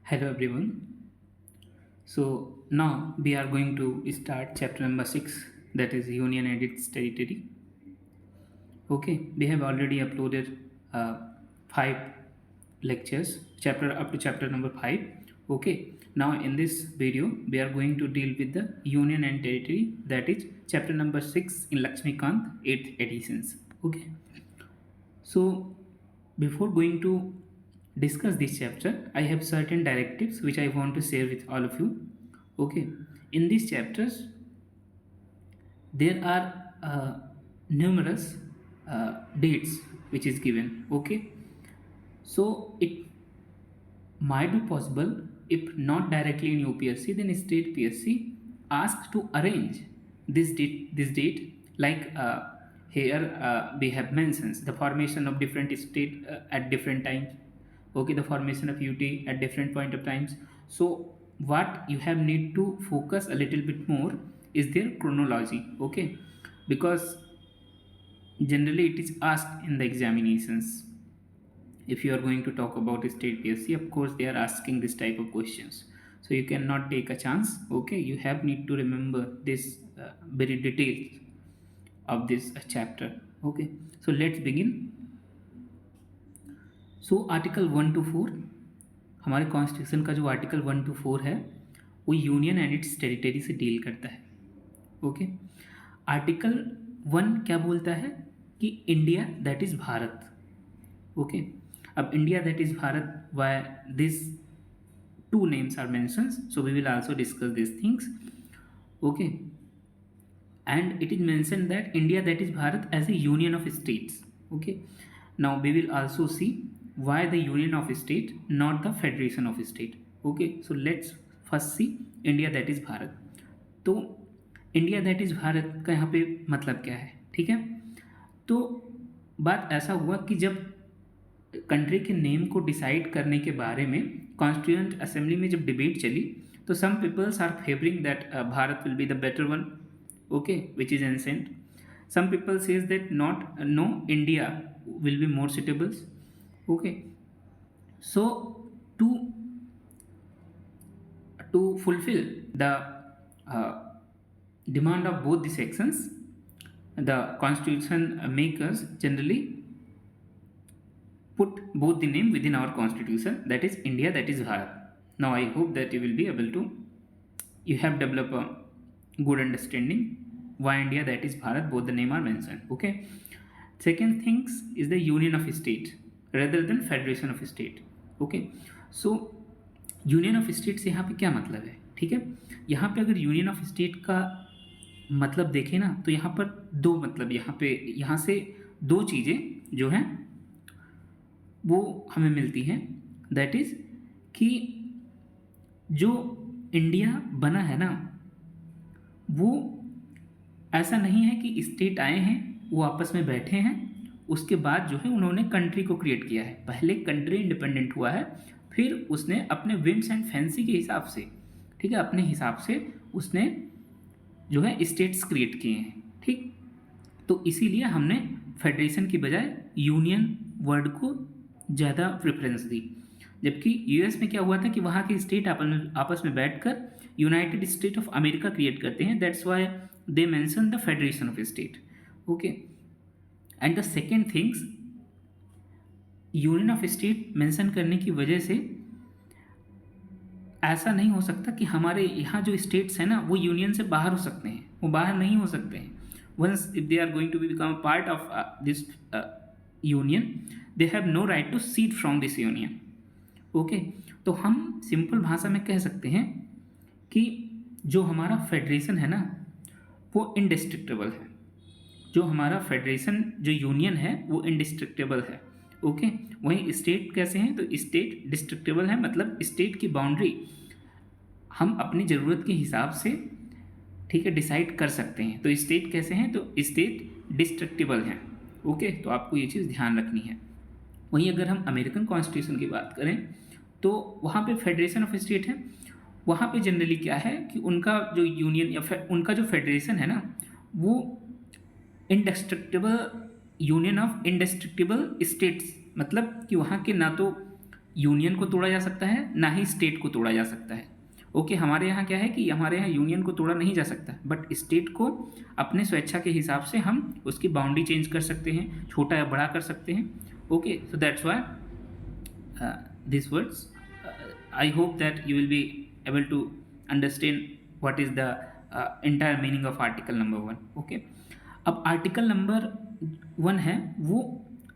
Hello everyone. So now we are going to start chapter number 6, that is Union and its territory. Okay, we have already uploaded 5 lectures chapter up to chapter number 5. Okay, now in this video we are going to deal with the Union and territory, that is chapter number 6 in Lakshmikant 8th editions. Okay, so before going to discuss this chapter, I have certain directives which I want to share with all of you. Okay, in these chapters, there are numerous dates which is given. Okay, so it might be possible, if not directly in UPSC, then state PSC asked to arrange this date like here we have mentions the formation of different state at different times. Okay, the formation of UT at different point of times. So what you have need to focus a little bit more is their chronology. Okay, because generally it is asked in the examinations. If you are going to talk about state PSC, of course they are asking this type of questions, so you cannot take a chance. Okay, you have need to remember this very details of this chapter. Okay, so let's begin. So article 1 to 4, हमारे constitution का जो article 1 to 4 है वो union and its territory से deal करता है. Okay, article 1 क्या बोलता है कि India that is Bharat. Okay, अब India that is Bharat, why this two names are mentions, so we will also discuss this things. Okay, and it is mentioned that India that is Bharat as a union of states. Okay, now we will also see why the union of state, not the federation of state. Okay, so let's first see India that is Bharat. तो India that is Bharat का यहाँ पे मतलब क्या है. ठीक है, तो बात ऐसा हुआ कि जब कंट्री के नेम को डिसाइड करने के बारे में कॉन्स्टिट्यूएंट असेंबली में जब डिबेट चली, तो some peoples are favouring that Bharat will be the better one. Okay, which is ancient. Some people says that not no, India will be more suitable. Okay, so to fulfill the uh, demand of both the sections, the constitution makers generally put both the name within our constitution, that is India that is Bharat. Now I hope that you will be able to, you have developed a good understanding why India that is Bharat both the name are mentioned. Okay, second things is the union of state rather than federation of state. Okay, so union of state से यहाँ पे क्या मतलब है. ठीक है, यहाँ पे अगर यूनियन ऑफ स्टेट का मतलब देखें ना, तो यहाँ पर दो मतलब, यहाँ से दो चीज़ें जो हैं वो हमें मिलती हैं. दैट इज कि जो इंडिया बना है ना, वो ऐसा नहीं है कि स्टेट आए हैं वो आपस में बैठे हैं, उसके बाद जो है उन्होंने कंट्री को क्रिएट किया है. पहले कंट्री इंडिपेंडेंट हुआ है, फिर उसने अपने विम्स एंड फैंसी के हिसाब से, ठीक है, अपने हिसाब से उसने जो है स्टेट्स क्रिएट किए हैं. ठीक, तो इसीलिए हमने फेडरेशन की बजाय यूनियन वर्ड को ज़्यादा प्रेफरेंस दी. जबकि यूएस में क्या हुआ था कि वहाँ के स्टेट आपस में बैठकर United state of America create करते हैं. That's why they mention the federation of state. Okay, and the second things, union of state mention करने की वजह से ऐसा नहीं हो सकता कि हमारे यहाँ जो स्टेट्स हैं ना वो यूनियन से बाहर हो सकते हैं, वो बाहर नहीं हो सकते हैं. Once if they are going to be become a part of this union, they have no right to secede from this union. Okay, तो हम सिंपल भाषा में कह सकते हैं कि जो हमारा फेडरेशन है ना वो इंडिस्ट्रक्टेबल है. जो हमारा फेडरेशन जो यूनियन है वो इंडिस्ट्रक्टेबल है. ओके, वहीं स्टेट कैसे हैं, तो स्टेट डिस्ट्रक्टेबल है, मतलब स्टेट की बाउंड्री हम अपनी ज़रूरत के हिसाब से, ठीक है, डिसाइड कर सकते हैं. तो स्टेट कैसे हैं, तो स्टेट डिस्ट्रक्टेबल हैं. ओके, तो आपको ये चीज़ ध्यान रखनी है. वहीं अगर हम अमेरिकन कॉन्स्टिट्यूशन की बात करें तो वहाँ पे फेडरेशन ऑफ स्टेट है. वहाँ पे जनरली क्या है कि उनका जो यूनियन या उनका जो फेडरेशन है ना वो indestructible union of indestructible states, मतलब कि वहाँ के ना तो यूनियन को तोड़ा जा सकता है, ना ही स्टेट को तोड़ा जा सकता है। ओके, हमारे यहाँ क्या है कि हमारे यहाँ यूनियन को तोड़ा नहीं जा सकता, बट स्टेट को अपने स्वेच्छा के हिसाब से हम उसकी बाउंड्री चेंज कर सकते हैं, छोटा या बड़ा कर सकते हैं। Okay, so that's why this words, I hope that you will be able to understand what is the entire meaning of article number 1। Okay, अब आर्टिकल नंबर 1 है वो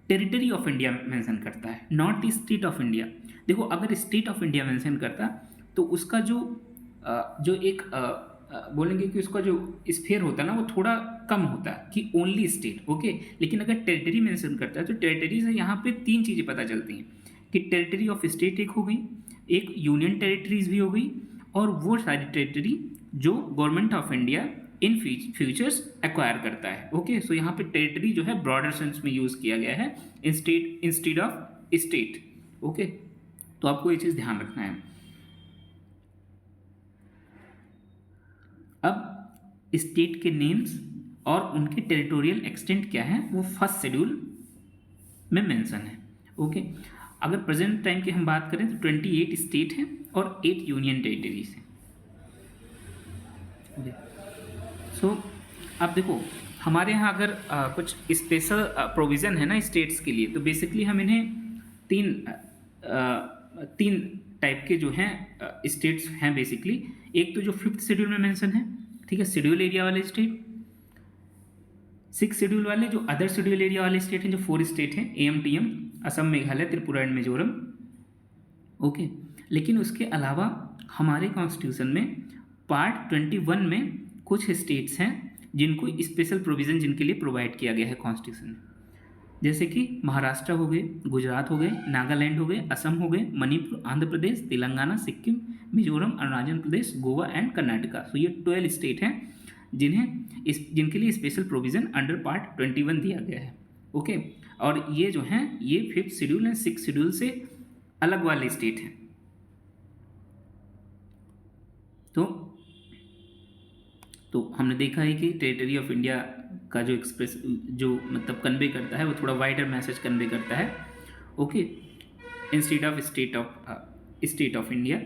टेरिटरी ऑफ इंडिया मेंशन करता है, not the state of India. देखो, अगर state of India mention करता तो उसका जो एक बोलेंगे कि उसका जो स्फीयर होता है ना, वो थोड़ा कम होता है कि ओनली स्टेट। ओके, लेकिन अगर टेरिटरी मेंशन करता है तो टेरिटरी से यहाँ पे 3 चीज़ें पता चलती हैं कि टेरिटरी ऑफ स्टेट एक हो गई, एक यूनियन टेरिटरीज भी हो गई, और वो सारी टेरिटरी जो government of India in futures acquire करता है। ओके, सो यहाँ पे टेरिटरी जो है ब्रॉडर सेंस में यूज़ किया गया है इंस्टेड ऑफ स्टेट। ओके, तो आपको ये चीज़ ध्यान रखना है। अब स्टेट के नेम्स और उनके टेरिटोरियल एक्सटेंट क्या है वो फर्स्ट शेड्यूल में मेंशन है। ओके, अगर प्रेजेंट टाइम की हम बात करें तो 28 स्टेट हैं और 8 यूनियन टेरिटरीज हैं। सो अब देखो, हमारे यहाँ अगर कुछ स्पेशल प्रोविज़न है ना स्टेट्स के लिए, तो बेसिकली हम इन्हें तीन टाइप के जो हैं स्टेट्स हैं बेसिकली। एक तो जो 5th शेड्यूल में मेंशन है, ठीक है, शेड्यूल एरिया वाले स्टेट। 6 शेड्यूल वाले जो अदर शेड्यूल एरिया वाले स्टेट हैं, जो 4 स्टेट हैं, AMTM, Assam, Meghalaya, Tripura and Mizoram. Okay, लेकिन उसके अलावा हमारे कॉन्स्टिट्यूशन में पार्ट 21 में कुछ स्टेट्स हैं जिनको स्पेशल प्रोविज़न जिनके लिए प्रोवाइड किया गया है कॉन्स्टिट्यूशन में, जैसे कि महाराष्ट्र हो गए, गुजरात हो गए, नागालैंड हो गए, असम हो गए, मणिपुर, आंध्र प्रदेश, तेलंगाना, सिक्किम, मिजोरम, अरुणाचल प्रदेश, गोवा एंड कर्नाटका। सो ये 12 स्टेट हैं जिनके लिए स्पेशल प्रोविज़न अंडर पार्ट 21 दिया गया है। ओके, और ये जो हैं ये 5th schedule and 6th schedule से अलग वाले स्टेट हैं। तो हमने देखा है कि टेरिटरी ऑफ इंडिया का जो मतलब कन्वे करता है वो थोड़ा वाइडर मैसेज कन्वे करता है। Okay, instead of state of India.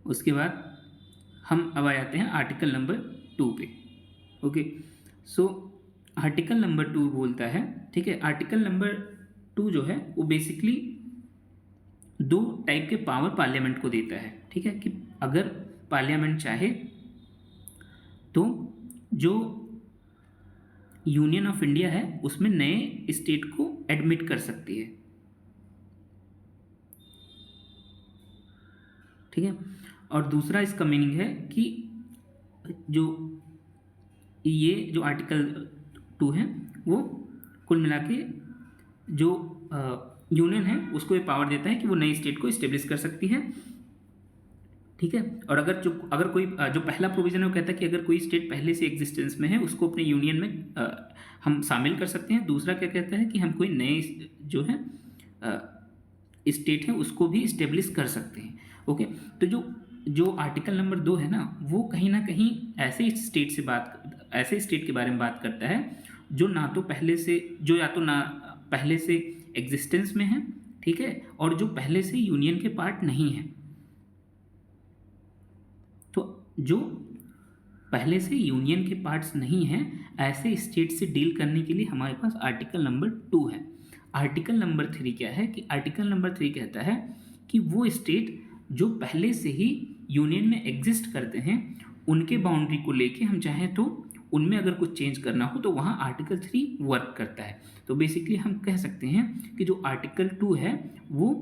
उसके बाद हम अब आ जाते हैं आर्टिकल नंबर 2 पे। ओके, सो आर्टिकल नंबर 2 बोलता है, ठीक है, आर्टिकल नंबर 2 जो है वो बेसिकली 2 टाइप के पावर पार्लियामेंट को देता है। ठीक है, कि अगर पार्लियामेंट चाहे तो जो यूनियन ऑफ इंडिया है उसमें नए स्टेट को एडमिट कर सकती है। ठीक है, और दूसरा इसका मीनिंग है कि जो आर्टिकल 2 है वो कुल मिला के जो यूनियन है उसको ये पावर देता है कि वो नई स्टेट को इस्टेब्लिश कर सकती है। ठीक है, और अगर कोई जो पहला प्रोविजन है वो कहता है कि अगर कोई स्टेट पहले से एग्जिस्टेंस में है उसको अपने यूनियन में हम शामिल कर सकते हैं। दूसरा क्या कहता है कि हम कोई नए जो है स्टेट है उसको भी इस्टेब्लिश कर सकते हैं। ओके, तो जो आर्टिकल नंबर 2 है ना वो कहीं ना कहीं ऐसे स्टेट के बारे में बात करता है जो या तो ना पहले से एग्जिस्टेंस में है, ठीक है, और जो पहले से यूनियन के पार्ट नहीं है। तो जो पहले से यूनियन के पार्ट्स नहीं हैं ऐसे स्टेट से डील करने के लिए हमारे पास आर्टिकल नंबर 2 है। आर्टिकल नंबर 3 क्या है कि आर्टिकल नंबर 3 कहता है कि वो स्टेट जो पहले से ही यूनियन में एग्जिस्ट करते हैं उनके बाउंड्री को लेके हम चाहें तो उनमें अगर कुछ चेंज करना हो तो वहाँ आर्टिकल 3 वर्क करता है। तो बेसिकली हम कह सकते हैं कि जो आर्टिकल 2 है वो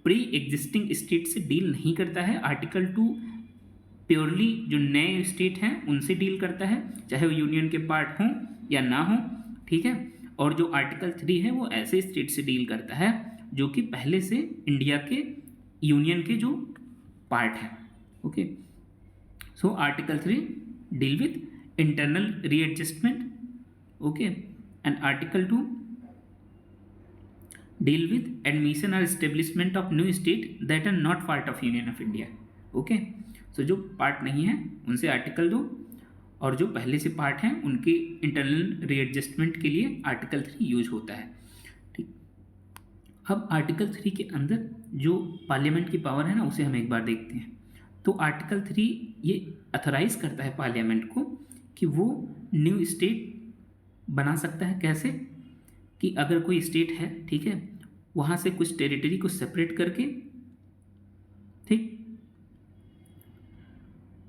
प्री एग्जिस्टिंग स्टेट से डील नहीं करता है। आर्टिकल 2 प्योरली जो नए स्टेट हैं उनसे डील करता है, चाहे वो यूनियन के पार्ट हों या ना हों। ठीक है, और जो आर्टिकल 3 है वो ऐसे स्टेट से डील करता है जो कि पहले से इंडिया के यूनियन के जो पार्ट हैं। Okay, so article 3 deal with internal readjustment, okay, and article 2 deal with admission or establishment of new state that are not part of union of india। okay, so जो part नहीं है उनसे article 2 और जो पहले से part हैं उनके इंटरनल रीएडजस्टमेंट के लिए आर्टिकल 3 यूज होता है। ठीक, अब आर्टिकल 3 के अंदर जो पार्लियामेंट की पावर है ना, उसे हम एक बार देखते हैं। तो आर्टिकल 3 ये अथोराइज करता है पार्लियामेंट को कि वो न्यू स्टेट बना सकता है। कैसे? कि अगर कोई स्टेट है, ठीक है, वहाँ से कुछ टेरिटरी को सेपरेट करके, ठीक,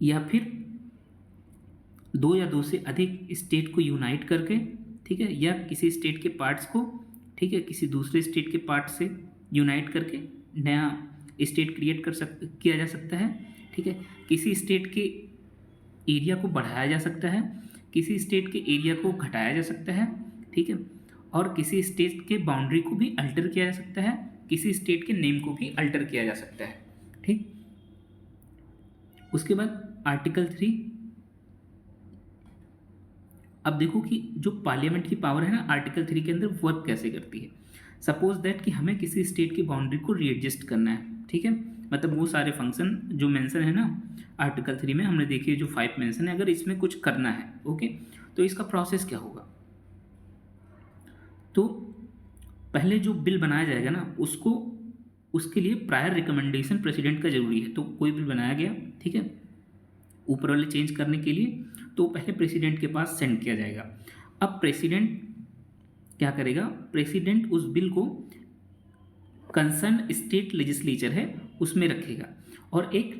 या फिर दो या दो से अधिक स्टेट को यूनाइट करके, ठीक है, या किसी स्टेट के पार्ट्स को, ठीक है, किसी दूसरे स्टेट के पार्ट से यूनाइट करके नया स्टेट क्रिएट किया जा सकता है। ठीक है, किसी स्टेट के एरिया को बढ़ाया जा सकता है, किसी स्टेट के एरिया को घटाया जा सकता है, ठीक है, और किसी स्टेट के बाउंड्री को भी अल्टर किया जा सकता है, किसी स्टेट के नेम को भी अल्टर किया जा सकता है। ठीक, उसके बाद आर्टिकल 3, अब देखो कि जो पार्लियामेंट की पावर है ना, आर्टिकल 3 के अंदर वर्क कैसे करती है। सपोज दैट कि हमें किसी स्टेट की बाउंड्री को रीएडजस्ट करना है, ठीक है, मतलब वो सारे फंक्शन जो मेंशन है ना आर्टिकल 3 में, हमने देखिए जो 5 मेंशन है, अगर इसमें कुछ करना है, ओके, तो इसका प्रोसेस क्या होगा। तो पहले जो बिल बनाया जाएगा ना, उसको उसके लिए प्रायर रिकमेंडेशन प्रेसिडेंट का जरूरी है। तो कोई बिल बनाया गया, ठीक है, ऊपर वाले चेंज करने के लिए, तो पहले प्रेसिडेंट के पास सेंड किया जाएगा। अब प्रेसिडेंट क्या करेगा, प्रेसिडेंट उस बिल को कंसर्न स्टेट लेजिस्लेचर है उसमें रखेगा, और एक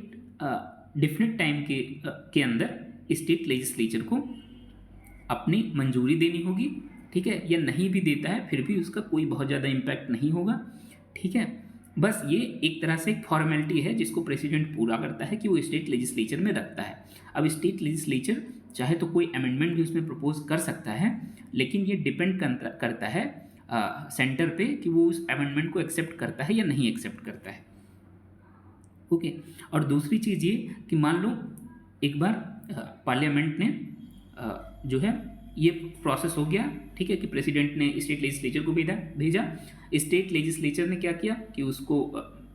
डिफिनिट टाइम के अंदर स्टेट लेजिस्लेचर को अपनी मंजूरी देनी होगी, ठीक है, या नहीं भी देता है फिर भी उसका कोई बहुत ज़्यादा इम्पैक्ट नहीं होगा। ठीक है, बस ये एक तरह से एक फॉर्मेलिटी है जिसको प्रेसिडेंट पूरा करता है कि वो स्टेट लेजिस्लेचर में रखता है। अब स्टेट लेजिस्लेचर चाहे तो कोई अमेंडमेंट भी उसमें प्रपोज कर सकता है, लेकिन ये डिपेंड करता है सेंटर पे कि वो उस अमेंडमेंट को एक्सेप्ट करता है या नहीं एक्सेप्ट करता है। ओके, और दूसरी चीज़ ये कि मान लो एक बार पार्लियामेंट ने जो है ये प्रोसेस हो गया, ठीक है, कि प्रेसिडेंट ने स्टेट लेजिस्लेचर को भेजा, स्टेट लेजिस्लेचर ने क्या किया कि उसको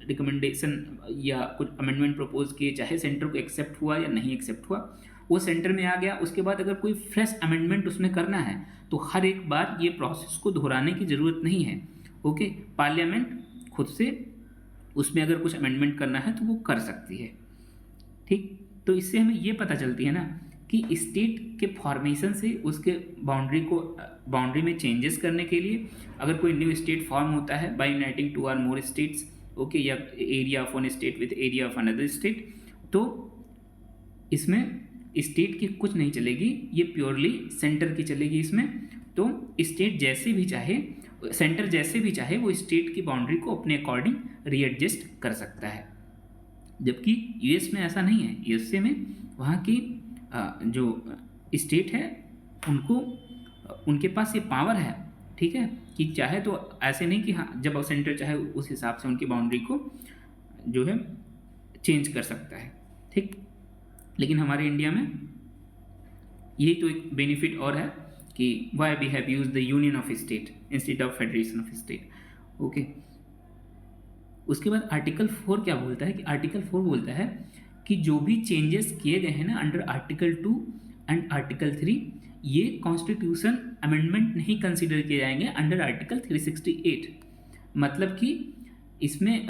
रिकमेंडेशन या कुछ अमेंडमेंट प्रपोज किए, चाहे सेंटर को एक्सेप्ट हुआ या नहीं एक्सेप्ट हुआ, वो सेंटर में आ गया। उसके बाद अगर कोई फ्रेश अमेंडमेंट उसमें करना है तो हर एक बार ये प्रोसेस को दोहराने की ज़रूरत नहीं है। ओके, पार्लियामेंट खुद से उसमें अगर कुछ अमेंडमेंट करना है तो वो कर सकती है। ठीक, तो इससे हमें ये पता चलती है ना कि स्टेट के फॉर्मेशन से उसके बाउंड्री में चेंजेस करने के लिए अगर कोई न्यू स्टेट फॉर्म होता है बाय यूनाइटिंग 2 और मोर स्टेट्स, ओके, या area of one state with area of another state, तो इसमें स्टेट की कुछ नहीं चलेगी, ये प्योरली सेंटर की चलेगी इसमें। तो स्टेट जैसे भी चाहे, सेंटर जैसे भी चाहे, वो स्टेट की बाउंड्री को अपने अकॉर्डिंग रीएडजस्ट कर सकता है, जबकि यूएस में ऐसा नहीं है। यूएसए में वहाँ की जो स्टेट है उनको उनके पास ये पावर है, ठीक है, कि चाहे तो ऐसे नहीं कि हाँ जब सेंटर चाहे उस हिसाब से उनकी बाउंड्री को जो है चेंज कर सकता है। ठीक, लेकिन हमारे इंडिया में यही तो एक बेनिफिट और है कि why we have use the union of state instead of federation of state. Okay, उसके बाद आर्टिकल 4 क्या बोलता है कि आर्टिकल 4 बोलता है कि जो भी चेंजेस किए गए हैं ना अंडर आर्टिकल 2 एंड आर्टिकल 3, ये कॉन्स्टिट्यूशन अमेंडमेंट नहीं कंसिडर किए जाएंगे अंडर आर्टिकल 368। मतलब कि इसमें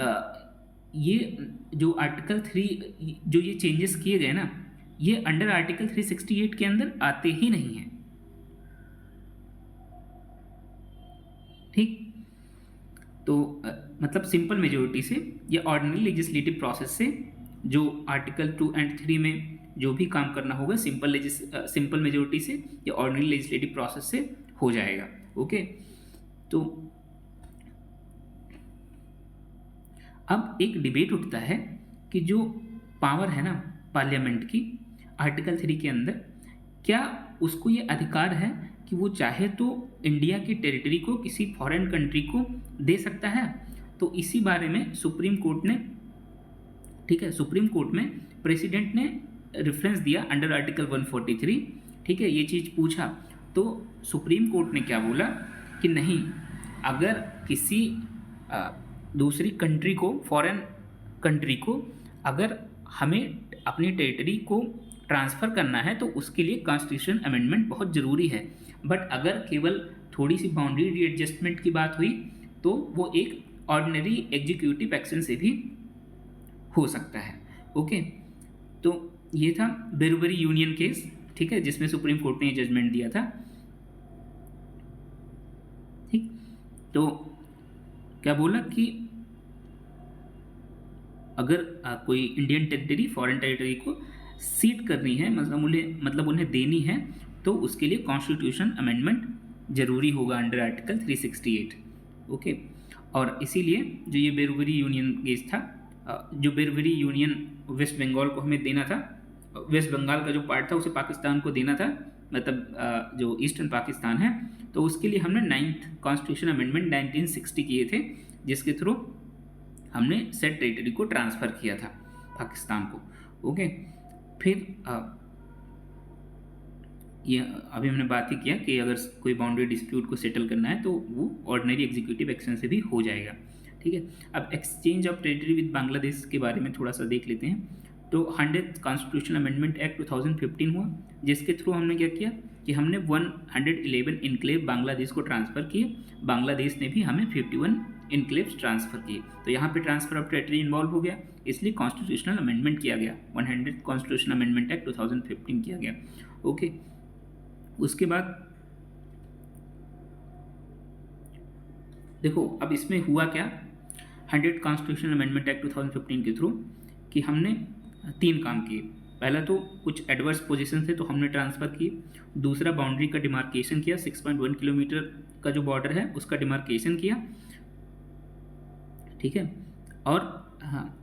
ये जो आर्टिकल 3 जो ये चेंजेस किए गए ना, ये अंडर आर्टिकल 368 के अंदर आते ही नहीं हैं। ठीक, तो मतलब सिंपल मेजोरिटी से या ऑर्डिनरी लेजिस्लेटिव प्रोसेस से जो आर्टिकल 2 एंड 3 में जो भी काम करना होगा सिंपल मेजोरिटी से या ऑर्डिनरी लेजिस्लेटिव प्रोसेस से हो जाएगा। ओके, तो अब एक डिबेट उठता है कि जो पावर है ना पार्लियामेंट की आर्टिकल 3 के अंदर, क्या उसको ये अधिकार है कि वो चाहे तो इंडिया की टेरिटरी को किसी फॉरेन कंट्री को दे सकता है। तो इसी बारे में सुप्रीम कोर्ट ने, ठीक है, सुप्रीम कोर्ट में प्रेसिडेंट ने रेफरेंस दिया अंडर आर्टिकल 143, ठीक है, ये चीज़ पूछा। तो सुप्रीम कोर्ट ने क्या बोला कि नहीं, अगर किसी दूसरी कंट्री को, फॉरेन कंट्री को, अगर हमें अपनी टेरिटरी को ट्रांसफ़र करना है तो उसके लिए कॉन्स्टिट्यूशन अमेंडमेंट बहुत ज़रूरी है। बट अगर केवल थोड़ी सी बाउंड्री रीएडजस्टमेंट की बात हुई तो वो एक ऑर्डिनरी एग्जीक्यूटिव एक्शन से भी हो सकता है। ओके, तो ये था बेरुबरी यूनियन केस, ठीक है, जिसमें सुप्रीम कोर्ट ने जजमेंट दिया था। ठीक, तो क्या बोला कि अगर कोई इंडियन टेरिटरी फॉरेन टेरिटरी को सीट करनी है, मतलब उन्हें देनी है, तो उसके लिए कॉन्स्टिट्यूशन अमेंडमेंट जरूरी होगा अंडर आर्टिकल 368। ओके, और इसीलिए जो ये बेरुबरी यूनियन केस था, जो बेरुबरी यूनियन वेस्ट बंगाल को हमें देना था, वेस्ट बंगाल का जो पार्ट था उसे पाकिस्तान को देना था, मतलब जो ईस्टर्न पाकिस्तान है, तो उसके लिए हमने 9th कॉन्स्टिट्यूशन अमेंडमेंट 1960 किए थे, जिसके थ्रू हमने सेट टेरिटरी को ट्रांसफ़र किया था पाकिस्तान को। ओके, फिर ये अभी हमने बात ही किया कि अगर कोई बाउंड्री डिस्प्यूट को सेटल करना है तो वो ऑर्डिनरी एग्जीक्यूटिव एक्शन से भी हो जाएगा। ठीक है, अब exchange of territory with Bangladesh के बारे में थोड़ा सा देख लेते हैं। तो 100th कॉन्स्टिट्यूशन अमेंडमेंट एक्ट 2015 हुआ, जिसके थ्रू हमने क्या किया कि हमने 111 इनक्लेव बांग्लादेश को ट्रांसफ़र किए, बांग्लादेश ने भी हमें 51 इनक्लेव्स ट्रांसफ़र किए। तो यहाँ पे ट्रांसफ़र ऑफ टेरिटरी इन्वॉल्व हो गया, इसलिए कॉन्स्टिट्यूशनल अमेंडमेंट किया गया, 100th कॉन्स्टिट्यूशन अमेंडमेंट एक्ट 2015 किया गया। ओके, उसके बाद देखो अब इसमें हुआ क्या, 100th कॉन्स्टिट्यूशन अमेंडमेंट एक्ट 2015 के थ्रू कि हमने 3 काम किए। पहला तो कुछ एडवर्स पोजीशन थे तो हमने ट्रांसफ़र किए, दूसरा बाउंड्री का डिमार्केशन किया, 6.1 किलोमीटर का जो बॉर्डर है उसका डिमार्केशन किया, ठीक है, और हाँ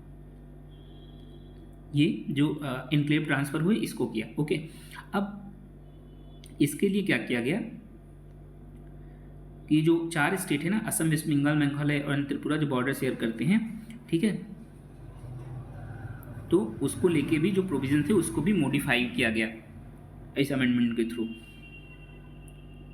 ये जो इनक्लेव ट्रांसफ़र हुए इसको किया। ओके, अब इसके लिए क्या किया गया कि जो 4 स्टेट है ना, असम, वेस्ट बंगाल, मेघालय और त्रिपुरा, जो बॉर्डर शेयर करते हैं, ठीक है, तो उसको लेके भी जो प्रोविजन थे उसको भी मॉडिफाई किया गया इस अमेंडमेंट के थ्रू।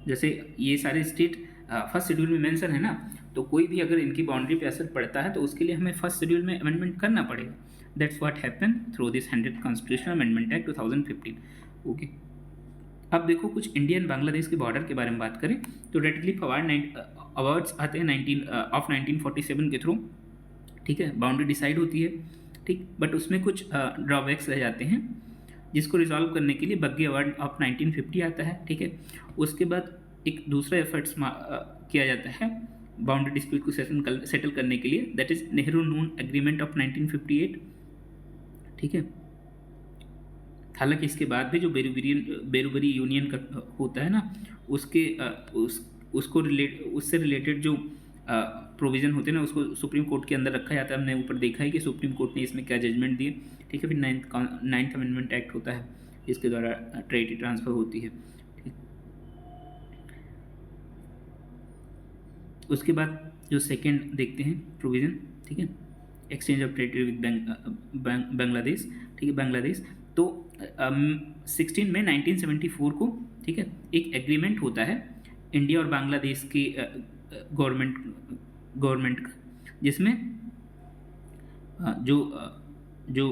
जैसे ये सारे स्टेट फर्स्ट शेड्यूल में मेंशन है ना, तो कोई भी अगर इनकी बाउंड्री पे असर पड़ता है तो उसके लिए हमें फर्स्ट शेड्यूल में अमेंडमेंट करना पड़ेगा। That's what happen through this 100th constitution amendment act 2015। Okay, अब देखो कुछ इंडियन बांग्लादेश के बॉर्डर के बारे में बात करें तो टेरिटरी अवार्ड्स आते हैं 1947 के थ्रू, ठीक है, बाउंड्री डिसाइड होती है, ठीक, बट उसमें कुछ ड्रॉबैक्स रह जाते हैं जिसको रिजॉल्व करने के लिए बग्गे अवार्ड ऑफ 1950 आता है, ठीक है। उसके बाद एक दूसरा एफर्ट्स किया जाता है बाउंड्री डिस्प्यूट को सेटल करने के लिए, that is Nehru Noon agreement of 1958, ठीक है। हालांकि इसके बाद भी जो बेरुबरी यूनियन का होता है ना, उससे रिलेटेड जो प्रोविज़न होते हैं ना, उसको सुप्रीम कोर्ट के अंदर रखा जाता है। हमने ऊपर देखा है कि सुप्रीम कोर्ट ने इसमें क्या जजमेंट दिए, ठीक है। फिर 9th अमेंडमेंट एक्ट होता है, इसके द्वारा टेरिटरी ट्रांसफ़र होती है, ठीक। उसके बाद जो सेकेंड देखते हैं प्रोविज़न, ठीक है, exchange of territory with Bangladesh, ठीक है, बांग्लादेश। तो 16 मई 1974 को, ठीक है, एक एग्रीमेंट होता है इंडिया और बांग्लादेश की गवर्नमेंट का, जिसमें जो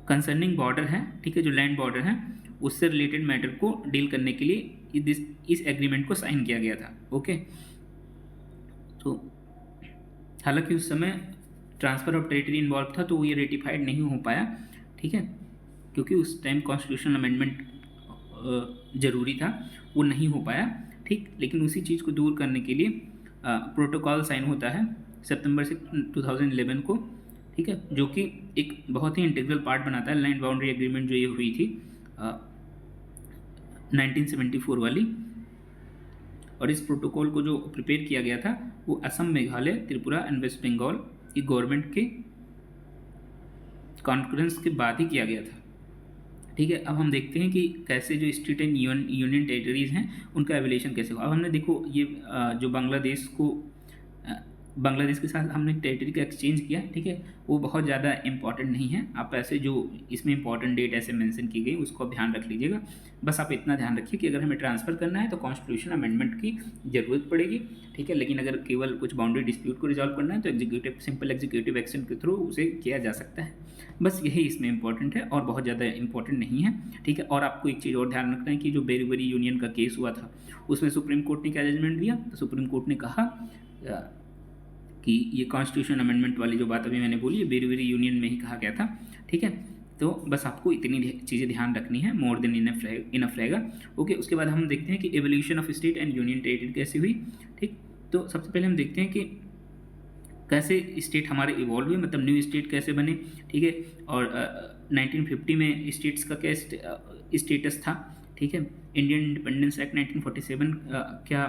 कंसर्निंग बॉर्डर है, ठीक है, जो लैंड बॉर्डर है, उससे रिलेटेड मैटर को डील करने के लिए इस एग्रीमेंट को साइन किया गया था। ओके, तो हालांकि उस समय ट्रांसफ़र ऑफ टेरिटरी इन्वॉल्व था तो ये रेटिफाइड नहीं हो पाया, ठीक है, क्योंकि उस टाइम कॉन्स्टिट्यूशनल अमेंडमेंट ज़रूरी था, वो नहीं हो पाया, ठीक। लेकिन उसी चीज़ को दूर करने के लिए प्रोटोकॉल साइन होता है सितंबर 2011 को, ठीक है, जो कि एक बहुत ही इंटीग्रल पार्ट बनाता है लैंड बाउंड्री एग्रीमेंट जो ये हुई थी 1974 वाली। और इस प्रोटोकॉल को जो प्रिपेयर किया गया था वो असम, मेघालय, त्रिपुरा एंड वेस्ट बंगाल की गवर्नमेंट के कॉन्फ्रेंस के बाद ही किया गया था, ठीक है। अब हम देखते हैं कि कैसे जो स्टेट एंड यूनियन टेरिटरीज़ हैं उनका एवोल्यूशन कैसे हुआ। अब हमने देखो ये जो बांग्लादेश के साथ हमने टेरिटरी का एक्सचेंज किया, ठीक है, वो बहुत ज़्यादा इंपॉर्टेंट नहीं है। आप ऐसे जो इसमें इंपॉर्टेंट डेट ऐसे मेंशन की गई उसको आप ध्यान रख लीजिएगा। बस आप इतना ध्यान रखिए कि अगर हमें ट्रांसफ़र करना है तो कॉन्स्टिट्यूशन अमेंडमेंट की ज़रूरत पड़ेगी, ठीक है। लेकिन अगर केवल कुछ बाउंड्री डिस्प्यूट को रिजॉल्व करना है तो सिंपल एग्जीक्यूटिव एक्शन के थ्रू उसे किया जा सकता है। बस यही इसमें इंपॉर्टेंट है और बहुत ज़्यादा इंपॉर्टेंट नहीं है, ठीक है। और आपको एक चीज़ और ध्यान रखना है कि जो बेरुबरी यूनियन का केस हुआ था उसमें सुप्रीम कोर्ट ने क्या जजमेंट दिया, तो सुप्रीम कोर्ट ने कहा कि ये कॉन्स्टिट्यूशन अमेंडमेंट वाली जो बात अभी मैंने बोली है वेरी वेरी यूनियन में ही कहा गया था, ठीक है। तो बस आपको इतनी चीज़ें ध्यान रखनी है, मोर देन इनफ रहेगा। ओके, उसके बाद हम देखते हैं कि evolution of state and union territory कैसे हुई, ठीक। तो सबसे पहले हम देखते हैं कि कैसे स्टेट हमारे इवॉल्व हुए, मतलब न्यू स्टेट कैसे बने, ठीक है। और 1950 में स्टेट्स का क्या स्टेटस था, ठीक है। इंडियन इंडिपेंडेंस एक्ट 1947 क्या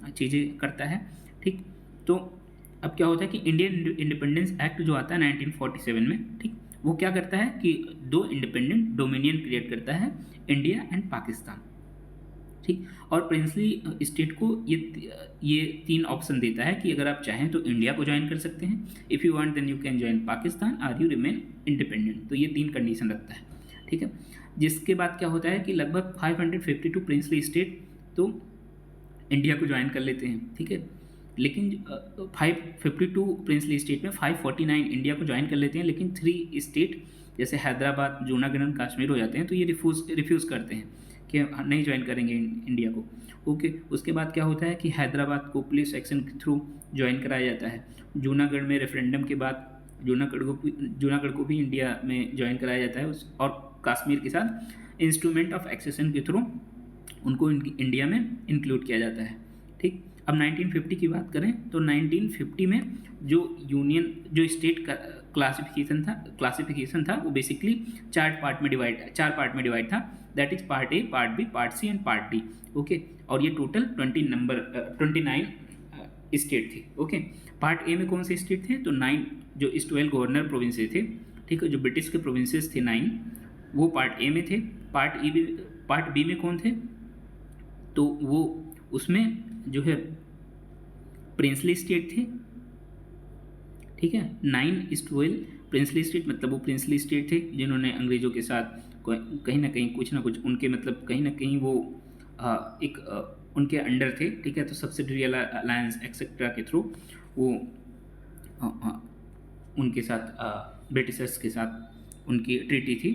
चीज़ें करता है, ठीक। तो अब क्या होता है कि इंडियन इंडिपेंडेंस एक्ट जो आता है 1947 में, ठीक, वो क्या करता है कि दो इंडिपेंडेंट डोमिनियन क्रिएट करता है, इंडिया एंड पाकिस्तान, ठीक। और प्रिंसली स्टेट को ये 3 ऑप्शन देता है कि अगर आप चाहें तो इंडिया को ज्वाइन कर सकते हैं, if you want then you can join Pakistan और यू रिमेन इंडिपेंडेंट। तो ये 3 कंडीशन रखता है, ठीक है। जिसके बाद क्या होता है कि लगभग 552 प्रिंसली स्टेट तो इंडिया को ज्वाइन कर लेते हैं, ठीक है। लेकिन 552 प्रिंसली स्टेट में 549 इंडिया को ज्वाइन कर लेते हैं, लेकिन 3 स्टेट जैसे हैदराबाद, जूनागढ़ और कश्मीर हो जाते हैं, तो ये रिफ्यूज़ करते हैं कि नहीं ज्वाइन करेंगे इंडिया को। ओके, उसके बाद क्या होता है कि हैदराबाद को पुलिस एक्शन के थ्रू ज्वाइन कराया जाता है। जूनागढ़ में रेफरेंडम के बाद जूनागढ़ को भी इंडिया में ज्वाइन कराया जाता है और कश्मीर के साथ इंस्ट्रूमेंट ऑफ एक्सेशन के थ्रू उनको इंडिया में इंक्लूड किया जाता है, ठीक। अब 1950 की बात करें तो 1950 में जो स्टेट का क्लासिफिकेशन था वो बेसिकली 4 पार्ट में डिवाइड था, that is part A, part B, part C and part D. Okay, और ये टोटल 29 स्टेट थे। ओके, पार्ट ए में कौन से स्टेट थे, तो 9 जो इस 12 गवर्नर प्रोविंसेस थे, ठीक है, जो ब्रिटिश के प्रोविंसेस थे 9, वो पार्ट ए में थे। पार्ट बी में कौन थे, तो वो उसमें जो है प्रिंसली स्टेट थे, ठीक है। 9:12 प्रिंसली स्टेट, मतलब वो प्रिंसली स्टेट थे जिन्होंने अंग्रेज़ों के साथ कहीं ना कहीं कुछ ना कुछ उनके मतलब कहीं ना कहीं वो उनके अंडर थे, ठीक है। तो सब्सिडरी अलायंस एक्सेट्रा के थ्रू वो उनके साथ ब्रिटिशर्स के साथ उनकी ट्रीटी थी।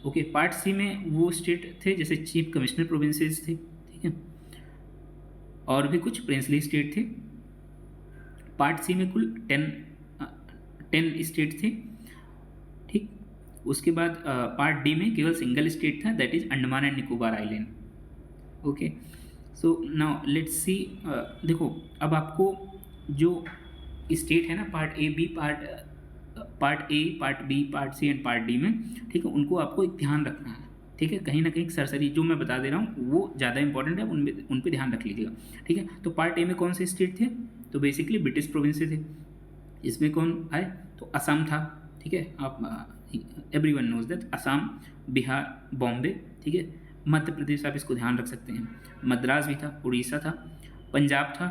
ओके, पार्ट सी में वो स्टेट थे जैसे चीफ कमिश्नर प्रोविंसेस थे, ठीक है, और भी कुछ प्रिंसली स्टेट थे। पार्ट सी में कुल 10 स्टेट थे, ठीक। उसके बाद पार्ट डी में केवल सिंगल स्टेट था, that is Andaman and Nicobar island. Okay, so now let's see, देखो अब आपको जो स्टेट है ना part A, part B, part C and part D में, ठीक है, उनको आपको एक ध्यान रखना है, ठीक है। कहीं ना कहीं सरसरी जो मैं बता दे रहा हूँ वो ज़्यादा इंपॉर्टेंट है, उन पे ध्यान रख लीजिएगा, ठीक है। तो पार्ट ए में कौन से स्टेट थे, तो बेसिकली ब्रिटिश प्रोविंसेस थे। इसमें कौन आए, तो असम था, ठीक है, आप everyone knows that Assam, Bihar, Bombay, ठीक है, मध्य प्रदेश आप इसको ध्यान रख सकते हैं, मद्रास भी था, उड़ीसा था, पंजाब था,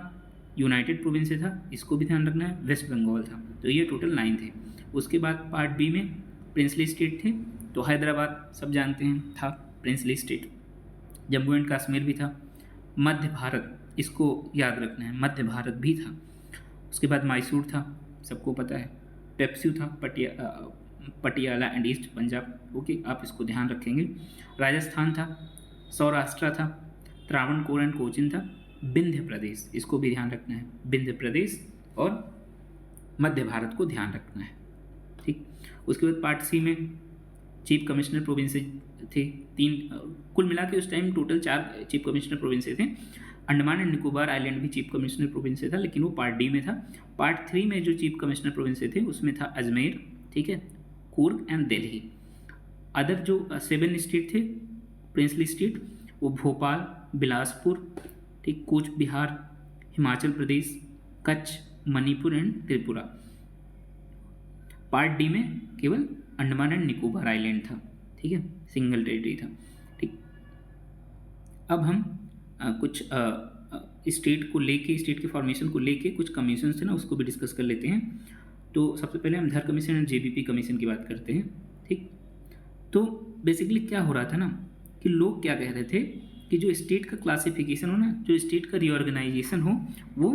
यूनाइटेड प्रोविंसेस था, इसको भी ध्यान रखना है, वेस्ट बंगाल था। तो ये टोटल 9 थे। उसके बाद पार्ट बी में प्रिंसली स्टेट थे, तो हैदराबाद सब जानते हैं था princely state, Jammu and Kashmir भी था, मध्य भारत, इसको याद रखना है, मध्य भारत भी था। उसके बाद मैसूर था, सबको पता है, पेप्सू था, Patiala and east Punjab, okay, आप इसको ध्यान रखेंगे। राजस्थान था, सौराष्ट्र था, त्रावणकोर एंड कोचिन था, विंध्य प्रदेश, इसको भी ध्यान रखना है, विंध्य प्रदेश और मध्य भारत को ध्यान रखना है, ठीक। उसके बाद पार्ट सी में चीफ कमिश्नर प्रोविंसेस थे 3, कुल मिला के उस time total 4 chief commissioner provinces थे। अंडमान एंड निकोबार आइलैंड भी चीफ कमिश्नर प्रोविंस था, लेकिन वो पार्ट डी में था। पार्ट 3 में जो चीफ कमिश्नर प्रोविंस थे उसमें था अजमेर, ठीक है, कुर्ग एंड दिल्ली। अदर जो 7 स्टेट थे प्रिंसली स्टेट, वो भोपाल, बिलासपुर, ठीक, Cooch Behar, Himachal Pradesh, Kutch, Manipur and Tripura. Part D में केवल अंडमान एंड निकोबार आइलैंड था, ठीक है, सिंगल टेरिटरी था, ठीक। अब हम कुछ स्टेट को लेके, स्टेट के फॉर्मेशन को लेके कुछ कमीशन थे ना, उसको भी डिस्कस कर लेते हैं। तो सबसे पहले हम धर कमीशन और जेबीपी कमीशन की बात करते हैं, ठीक। तो बेसिकली क्या हो रहा था ना कि लोग क्या कह रहे थे कि जो स्टेट का क्लासिफिकेशन हो ना, जो स्टेट का रीऑर्गेनाइजेशन हो, वो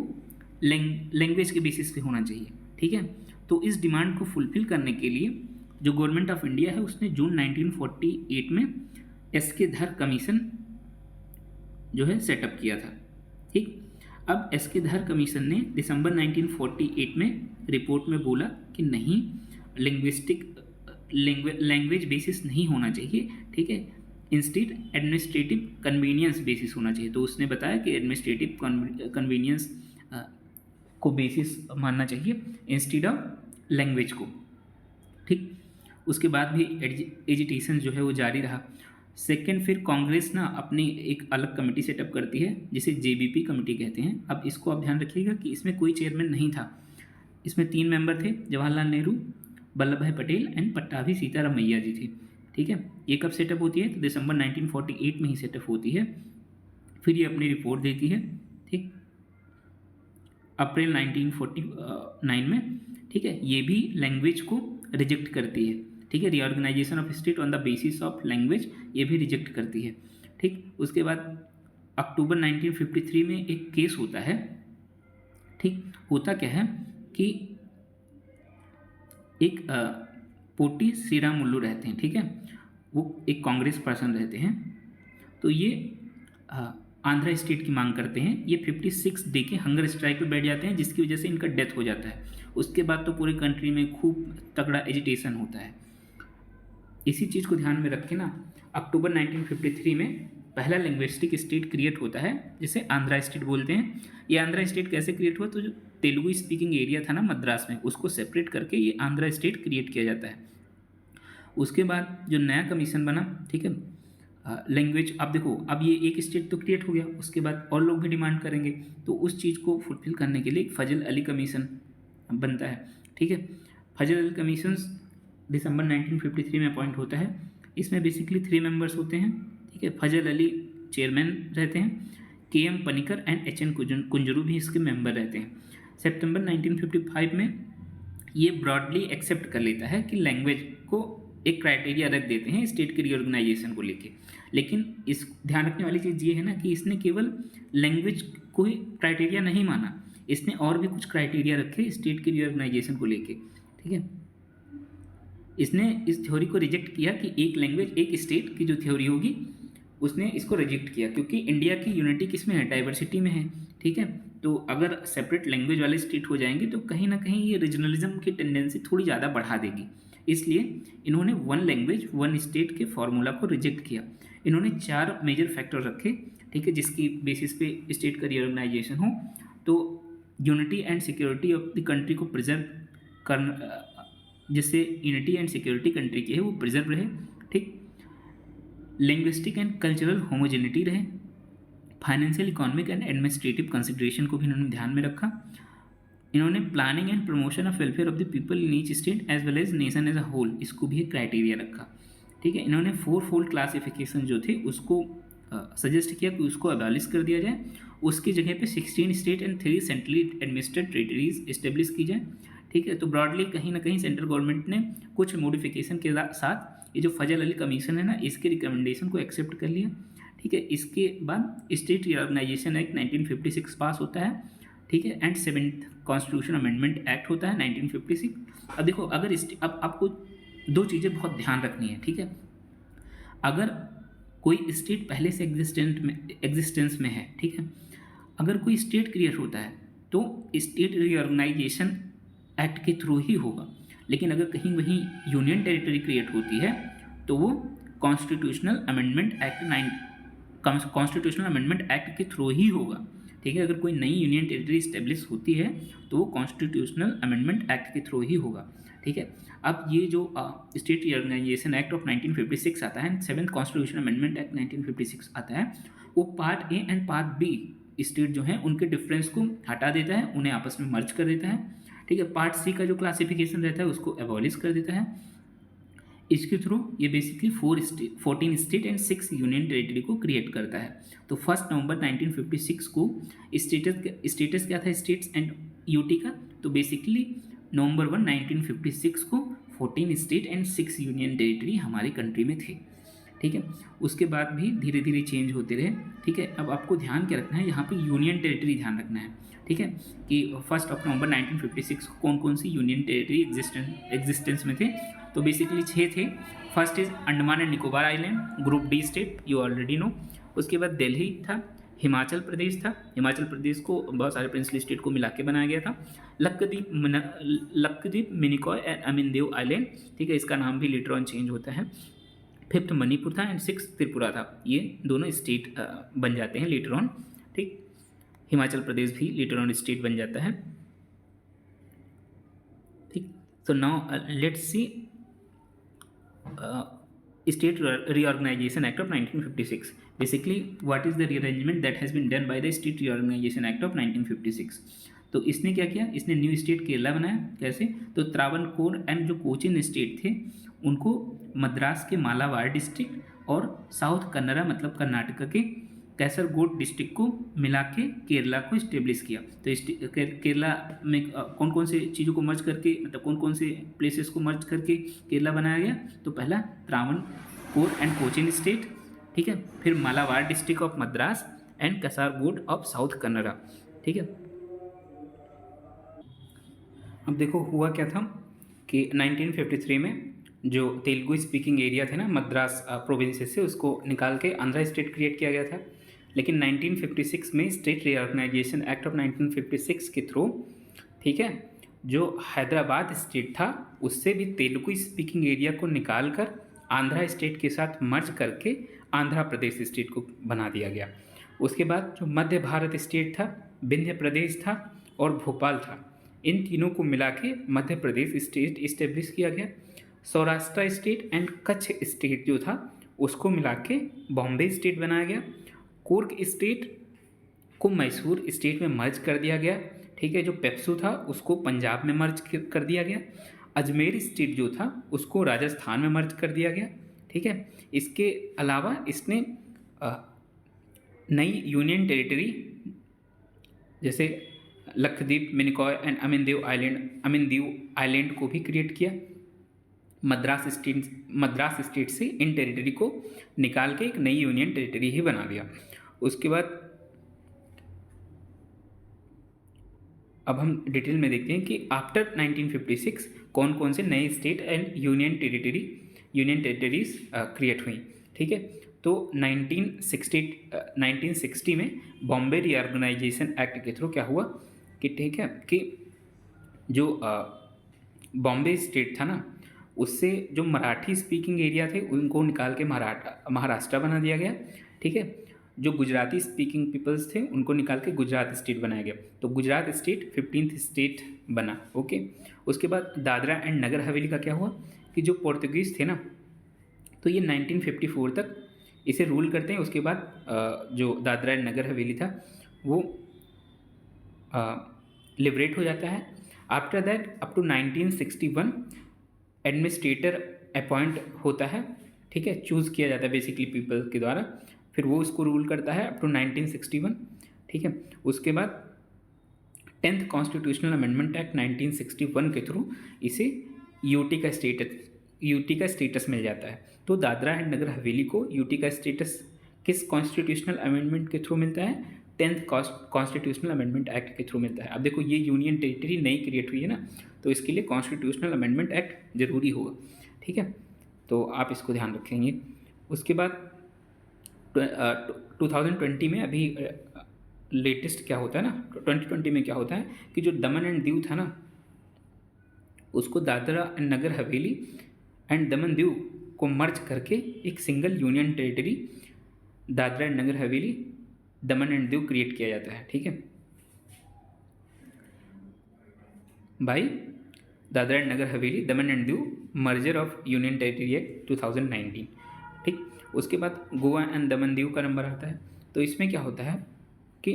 लैंग्वेज के बेसिस पे होना चाहिए, ठीक है। तो इस डिमांड को फुलफिल करने के लिए जो गवर्नमेंट ऑफ इंडिया है उसने जून 1948 में एस के धर कमीशन जो है सेटअप किया था, ठीक। अब एस के धर कमीशन ने दिसंबर 1948 में रिपोर्ट में बोला कि नहीं, लैंग्वेज बेसिस नहीं होना चाहिए, ठीक है, इंस्टेड एडमिनिस्ट्रेटिव कन्वीनियंस बेसिस होना चाहिए। तो उसने बताया कि एडमिनिस्ट्रेटिव कन्वीनियंस को बेसिस मानना चाहिए इंस्टेड ऑफ लैंग्वेज को, ठीक। उसके बाद भी एजिटेशन जो है वो जारी रहा। सेकेंड, फिर कांग्रेस ना अपनी एक अलग कमेटी सेटअप करती है जिसे जेबीपी कमेटी कहते हैं। अब इसको आप ध्यान रखिएगा कि इसमें कोई चेयरमैन नहीं था, इसमें 3 मेंबर थे, जवाहरलाल नेहरू, वल्लभ भाई पटेल एंड पट्टाभी सीतारामैया जी थे, ठीक है। ये कब सेटअप होती है? तो दिसंबर 1948 में ही सेटअप होती है। फिर ये अपनी रिपोर्ट देती है, ठीक, अप्रैल 1949 में, ठीक है। ये भी लैंग्वेज को रिजेक्ट करती है, ठीक है, reorganisation of state on the basis of language, ये भी रिजेक्ट करती है, ठीक। उसके बाद अक्टूबर 1953 में एक केस होता है, ठीक। होता क्या है कि एक पोटी श्रीरामुल्लू रहते हैं, ठीक है, वो एक कांग्रेस पर्सन रहते हैं। तो ये आंध्रा स्टेट की मांग करते हैं। ये 56 डे के हंगर स्ट्राइक पे बैठ जाते हैं, जिसकी वजह से इनका डेथ हो जाता है। उसके बाद तो पूरे कंट्री में खूब तगड़ा एजिटेशन होता है। इसी चीज़ को ध्यान में रख के ना अक्टूबर 1953 में पहला लिंग्विस्टिक स्टेट क्रिएट होता है, जिसे आंध्रा स्टेट बोलते हैं। ये आंध्रा स्टेट कैसे क्रिएट हुआ? तो जो तेलुगु स्पीकिंग एरिया था ना मद्रास में, उसको सेपरेट करके ये आंध्रा स्टेट क्रिएट किया जाता है। उसके बाद जो नया कमीशन बना, ठीक है, लैंग्वेज, अब देखो, अब ये एक स्टेट तो क्रिएट हो गया, उसके बाद और लोग भी डिमांड करेंगे, तो उस चीज़ को फुलफिल करने के लिए एक फजल अली कमीशन बनता है, ठीक है। फजल अली कमीशन दिसंबर 1953 में अपॉइंट होता है। इसमें बेसिकली 3 मेंबर्स होते हैं, ठीक है। फजल अली चेयरमैन रहते हैं, K M. Panikkar and H N. Kunzru भी इसके मेंबर रहते हैं। सितंबर 1955 में ये ब्रॉडली एक्सेप्ट कर लेता है कि लैंग्वेज को एक क्राइटेरिया रख देते हैं स्टेट के रीऑर्गेनाइजेशन को लेके। लेकिन इस ध्यान रखने वाली चीज़ ये है ना कि इसने केवल लैंग्वेज को ही क्राइटेरिया नहीं माना, इसने और भी कुछ क्राइटेरिया रखे स्टेट के रीऑर्गेनाइजेशन को लेके, ठीक है। इसने इस थ्योरी को रिजेक्ट किया कि एक लैंग्वेज एक स्टेट की जो थ्योरी होगी, उसने इसको रिजेक्ट किया, क्योंकि इंडिया की यूनिटी किस में है? डाइवर्सिटी में है, ठीक है। तो अगर सेपरेट लैंग्वेज वाले स्टेट हो जाएंगे तो कहीं ना कहीं ये रीजनलिज्म की टेंडेंसी थोड़ी ज़्यादा बढ़ा देगी। इसलिए इन्होंने 1 लैंग्वेज 1 स्टेट के फॉर्मूला को रिजेक्ट किया। इन्होंने 4 मेजर फैक्टर रखे, ठीक है, जिसकी बेसिस पे स्टेट का रीऑर्गेनाइजेशन हो। तो unity and security of the country को प्रिजर्व करना, जिससे यूनिटी एंड सिक्योरिटी कंट्री की है वो प्रिजर्व रहे, ठीक। लिंग्विस्टिक एंड कल्चरल होमोजेनिटी रहे। Financial, economic and administrative consideration को भी इन्होंने ध्यान में रखा। इन्होंने planning and promotion of welfare of the people in each state as well as nation as a whole, इसको भी एक क्राइटेरिया रखा, ठीक है। इन्होंने 4 फोल्ड क्लासिफिकेशन जो थे उसको सजेस्ट किया कि उसको अबॉलिश कर दिया जाए, उसकी जगह पे 16 state and 3 centrally administered territories establish की जाए, ठीक है। तो ब्रॉडली कहीं ना कहीं सेंट्रल गवर्नमेंट ने कुछ मॉडिफिकेशन के साथ ये जो फजल अली कमीशन है ना, इसके रिकमेंडेशन को एक्सेप्ट कर लिया, ठीक है। इसके बाद स्टेट रीऑर्गेनाइजेशन एक्ट 1956 पास होता है, ठीक है, and 7th constitution amendment act होता है 1956। अब देखो, अगर अब आपको 2 चीज़ें बहुत ध्यान रखनी है, ठीक है। अगर कोई स्टेट पहले से एग्जिस्टेंस में है, ठीक है, अगर कोई स्टेट क्रिएट होता है तो स्टेट रीऑर्गेनाइजेशन एक्ट के थ्रू ही होगा। लेकिन अगर कहीं वहीं यूनियन टेरिटरी क्रिएट होती है तो वो कॉन्स्टिट्यूशनल अमेंडमेंट एक्ट के थ्रू ही होगा, ठीक है। अगर कोई नई यूनियन टेरिटरी इस्टेब्लिश होती है तो वो कॉन्स्टिट्यूशनल अमेंडमेंट एक्ट के थ्रू ही होगा, ठीक है। अब ये जो स्टेट रीऑर्गेनाइजेशन एक्ट ऑफ 1956 आता है, 7th कॉन्स्टिट्यूशन अमेंडमेंट एक्ट 1956 आता है, वो part A and part B state जो हैं उनके डिफरेंस को हटा देता है, उन्हें आपस में मर्ज कर देता है, ठीक है। पार्ट सी का जो क्लासिफिकेशन रहता है उसको एबॉलिश कर देता है। इसके थ्रू ये basically 14 state and 6 union territory को क्रिएट करता है। तो 1 नवंबर 1956 को स्टेटस क्या था स्टेट्स एंड यूटी का? तो बेसिकली नवंबर 1, 1956 को 14 स्टेट एंड 6 यूनियन टेरिटरी हमारी कंट्री में थे, ठीक है। उसके बाद भी धीरे धीरे चेंज होते रहे, ठीक है। अब आपको ध्यान क्या रखना है, यहाँ पे यूनियन टेरिटरी ध्यान रखना है, ठीक है, कि 1 नवंबर 1956 को कौन कौन सी यूनियन टेरिटरी एग्जिस्टेंस में थे? तो बेसिकली 6 थे। First is Andaman and Nicobar island, group D state, you already know. उसके बाद दिल्ली था, हिमाचल प्रदेश था, हिमाचल प्रदेश को बहुत सारे प्रिंसली स्टेट को मिला के बनाया गया था। लक्षद्वीप, मिनिकॉय एंड अमिनदेव आइलैंड, ठीक है, इसका नाम भी लेटर ऑन चेंज होता है। फिफ्थ मणिपुर था एंड सिक्स त्रिपुरा था। ये दोनों स्टेट बन जाते हैं लेटर ऑन, ठीक। हिमाचल प्रदेश भी लेटर ऑन स्टेट बन जाता है, ठीक। तो now let's C State Reorganization Act of 1956. Basically, what is the rearrangement that has been done by the State Reorganization Act of 1956? तो इसने क्या किया, इसने न्यू स्टेट केरला बनाया। कैसे? तो त्रावणकोर एंड जो कोचीन स्टेट थे उनको मद्रास के मालाबार डिस्ट्रिक्ट और साउथ कन्नड़ा मतलब कर्नाटक के कैसरगोड डिस्ट्रिक्ट को मिला के केरला को इस्टेब्लिश किया। तो केरला में कौन कौन से चीज़ों को मर्ज करके, मतलब कौन कौन से प्लेसेस को मर्ज करके केरला बनाया गया? तो पहला त्रावणकोर एंड कोचीन स्टेट, ठीक है, फिर Malabar district of Madras and Kasaragod of south Kannada, ठीक है। अब देखो हुआ क्या था कि 1953 में जो तेलुगु स्पीकिंग एरिया थे ना मद्रास प्रोविंसेस से, उसको निकाल के आंध्रा स्टेट क्रिएट किया गया था। लेकिन 1956 में स्टेट रीऑर्गेनाइजेशन एक्ट ऑफ 1956 के थ्रू, ठीक है, जो हैदराबाद स्टेट था उससे भी तेलुगु स्पीकिंग एरिया को निकाल कर आंध्रा स्टेट के साथ मर्ज करके आंध्र प्रदेश स्टेट को बना दिया गया। उसके बाद जो मध्य भारत स्टेट था, विंध्य प्रदेश था और भोपाल था, इन तीनों को मिला के मध्य प्रदेश स्टेट इस्टेब्लिश किया गया। Saurashtra state and Kutch state जो था उसको मिला के बॉम्बे स्टेट बनाया गया। कुर्ग स्टेट को मैसूर स्टेट में मर्ज कर दिया गया, ठीक है। जो पेप्सू था उसको पंजाब में मर्ज कर दिया गया। अजमेर स्टेट जो था उसको राजस्थान में मर्ज कर दिया गया, ठीक है। इसके अलावा इसने नई यूनियन टेरिटरी जैसे लक्षद्वीप, मिनिकॉय एंड अमिनदेव आइलैंड को भी क्रिएट किया। मद्रास स्टेट से इन टेरिटरी को निकाल के एक नई यूनियन टेरिटरी ही बना दिया। उसके बाद अब हम डिटेल में देखते हैं कि आफ्टर 1956 कौन कौन से नए state and union territories create हुई, ठीक है। तो 1960 में बॉम्बे रीऑर्गेनाइजेशन एक्ट के थ्रू क्या हुआ कि, ठीक है, कि जो बॉम्बे स्टेट था ना उससे जो मराठी स्पीकिंग एरिया थे उनको निकाल के महाराष्ट्र बना दिया गया, ठीक है। जो गुजराती स्पीकिंग पीपल्स थे उनको निकाल के गुजरात स्टेट बनाया गया। तो गुजरात स्टेट 15th स्टेट बना, ओके। उसके बाद दादरा एंड नगर हवेली का क्या हुआ कि जो पोर्तुगीज़ थे ना, तो ये 1954 तक इसे रूल करते हैं। उसके बाद जो दादरा एंड नगर हवेली था वो लिबरेट हो जाता है। After that up to 1961 administrator appoint होता है, ठीक है, चूज़ किया जाता है बेसिकली पीपल के द्वारा, फिर वो इसको रूल करता है अप टू 1961, ठीक है। उसके बाद 10th कॉन्स्टिट्यूशनल अमेंडमेंट एक्ट 1961 के थ्रू इसे यूटी का स्टेटस मिल जाता है। तो दादरा एंड नगर हवेली को यूटी का स्टेटस किस कॉन्स्टिट्यूशनल अमेंडमेंट के थ्रू मिलता है? 10th कॉन्स्टिट्यूशनल अमेंडमेंट एक्ट के थ्रू मिलता है। अब देखो ये यूनियन टेरिटरी नई क्रिएट हुई है ना, तो इसके लिए कॉन्स्टिट्यूशनल अमेंडमेंट एक्ट ज़रूरी होगा, ठीक है। तो आप इसको ध्यान रखेंगे। उसके बाद 2020 में अभी लेटेस्ट क्या होता है ना, 2020 में क्या होता है कि जो दमन एंड दीव था ना उसको Dadra and Nagar Haveli and Daman Diu को मर्ज करके एक single union territory Dadra and Nagar Haveli Daman and Diu create किया जाता है, ठीक है, by Dadra and Nagar Haveli Daman and Diu merger of union territory act 2019, ठीक। उसके बाद गोवा एंड दमन दीव का नंबर आता है। तो इसमें क्या होता है कि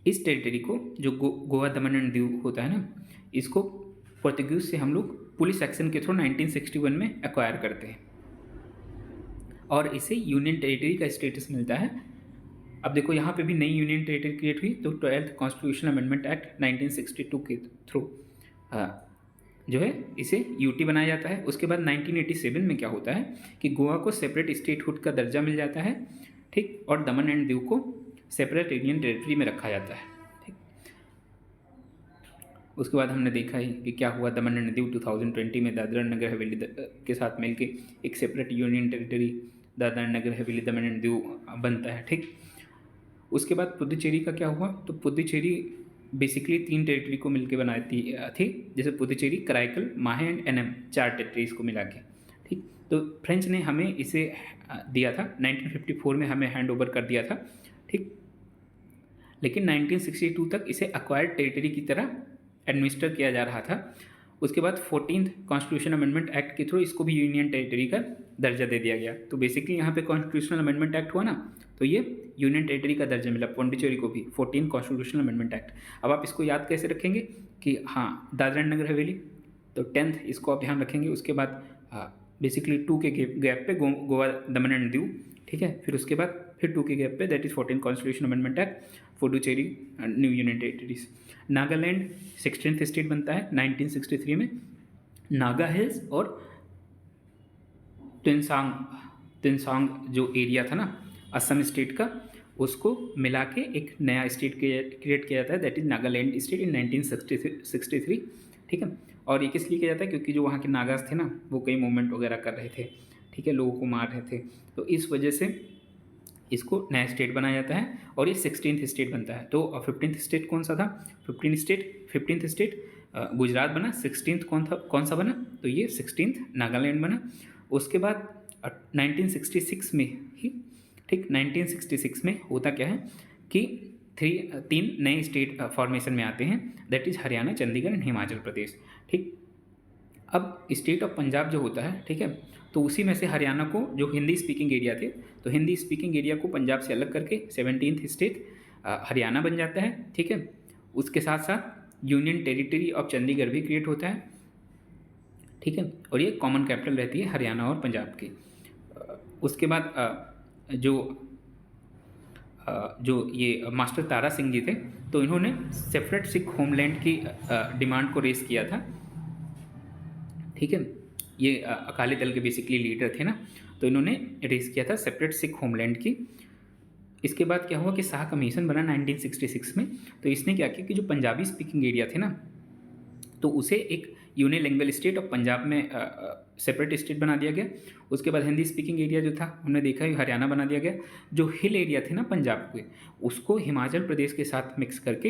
इस टेरिटरी को जो गोवा दमन एंड दीव होता है ना, इसको पोर्तुगीज से हम लोग पुलिस एक्शन के थ्रू 1961 में एक्वायर करते हैं और इसे यूनियन टेरिटरी का स्टेटस मिलता है। अब देखो यहाँ पे भी नई यूनियन टेरिटरी क्रिएट हुई, तो 12th कॉन्स्टिट्यूशनल अमेंडमेंट एक्ट 1962 के थ्रू जो है इसे यूटी बनाया जाता है। उसके बाद 1987 में क्या होता है कि गोवा को सेपरेट स्टेटहुड का दर्जा मिल जाता है, ठीक, और दमन एंड दीव को सेपरेट यूनियन टेरिटरी में रखा जाता है, ठीक। उसके बाद हमने देखा है कि क्या हुआ, दमन एंड दीव 2020 में दादरा नगर हवेली के साथ मिलके एक separate union territory Dadra Nagar Haveli Daman and Diu बनता है, ठीक। उसके बाद पुदुचेरी का क्या हुआ, तो पुदुचेरी बेसिकली 3 टेरिटरी को मिलकर बनाती थी, जैसे पुदुचेरी, कराईकल, माहे एंड एनएम, 4 टेरिटरीज को मिला के, ठीक। तो फ्रेंच ने हमें इसे दिया था 1954 में, हमें हैंड ओवर कर दिया था, ठीक। लेकिन 1962 तक इसे अक्वायर्ड टेरिटरी की तरह एडमिनिस्टर किया जा रहा था। उसके बाद 14th कॉन्स्टिट्यूशन अमेंडमेंट एक्ट के थ्रू इसको भी यूनियन टेरिटरी का दर्जा दे दिया गया। तो बेसिकली यहाँ पे कॉन्स्टिट्यूशनल अमेंडमेंट एक्ट हुआ ना, तो ये यूनियन टेरिटरी का दर्जा मिला पौंडीचेरी को भी, 14th कॉन्स्टिट्यूशनल अमेंडमेंट एक्ट। अब आप इसको याद कैसे रखेंगे कि हाँ दादरा एंड नगर हवेली, तो 10th इसको आप ध्यान रखेंगे। उसके बाद बेसिकली 2 के गैप पे गोवा दमन एंड दीव, ठीक है। फिर उसके बाद फिर 2 के गैप पे that is 14th constitution amendment act, Puducherry new union territories. Nagaland 16th state बनता है 1963 में। नागा हिल्स और तिनसांग जो एरिया था ना असम स्टेट का, उसको मिला के एक नया स्टेट क्रिएट किया जाता है, that is Nagaland state in 1963, ठीक है। और ये किस लिए किया जाता है, क्योंकि जो वहाँ के नागास थे ना वो कई मूवमेंट वगैरह कर रहे थे, ठीक है, लोगों को मार रहे थे, तो इस वजह से इसको नया स्टेट बनाया जाता है और ये 16th स्टेट बनता है। तो 15th स्टेट कौन सा था, 15th स्टेट गुजरात बना। 16th कौन सा बना, तो ये 16th नागालैंड बना। उसके बाद 1966 में ही, ठीक, 1966 में होता क्या है कि 3 नए स्टेट फॉर्मेशन में आते हैं, that is Haryana, Chandigarh and Himachal Pradesh, ठीक। अब स्टेट ऑफ पंजाब जो होता है, ठीक है, तो उसी में से हरियाणा को, जो हिंदी स्पीकिंग एरिया थे, तो हिंदी स्पीकिंग एरिया को पंजाब से अलग करके 17th स्टेट हरियाणा बन जाता है, ठीक है। उसके साथ साथ यूनियन टेरिटरी ऑफ चंडीगढ़ भी क्रिएट होता है, ठीक है, और ये कॉमन कैपिटल रहती है हरियाणा और पंजाब की। उसके बाद जो ये मास्टर तारा सिंह जी थे, तो इन्होंने सेपरेट सिख होमलैंड की डिमांड को रेस किया था, ठीक है। ये अकाली दल के बेसिकली लीडर थे ना, तो इन्होंने रेस किया था सेपरेट सिख होमलैंड की। इसके बाद क्या हुआ कि शाह कमीशन बना 1966 में, तो इसने क्या किया कि जो पंजाबी स्पीकिंग एरिया थे ना, तो उसे एक यूनिलिंगुअल स्टेट ऑफ पंजाब में सेपरेट स्टेट बना दिया गया। उसके बाद हिंदी स्पीकिंग एरिया जो था हमने देखा है हरियाणा बना दिया गया। जो हिल एरिया थे ना पंजाब के, उसको हिमाचल प्रदेश के साथ मिक्स करके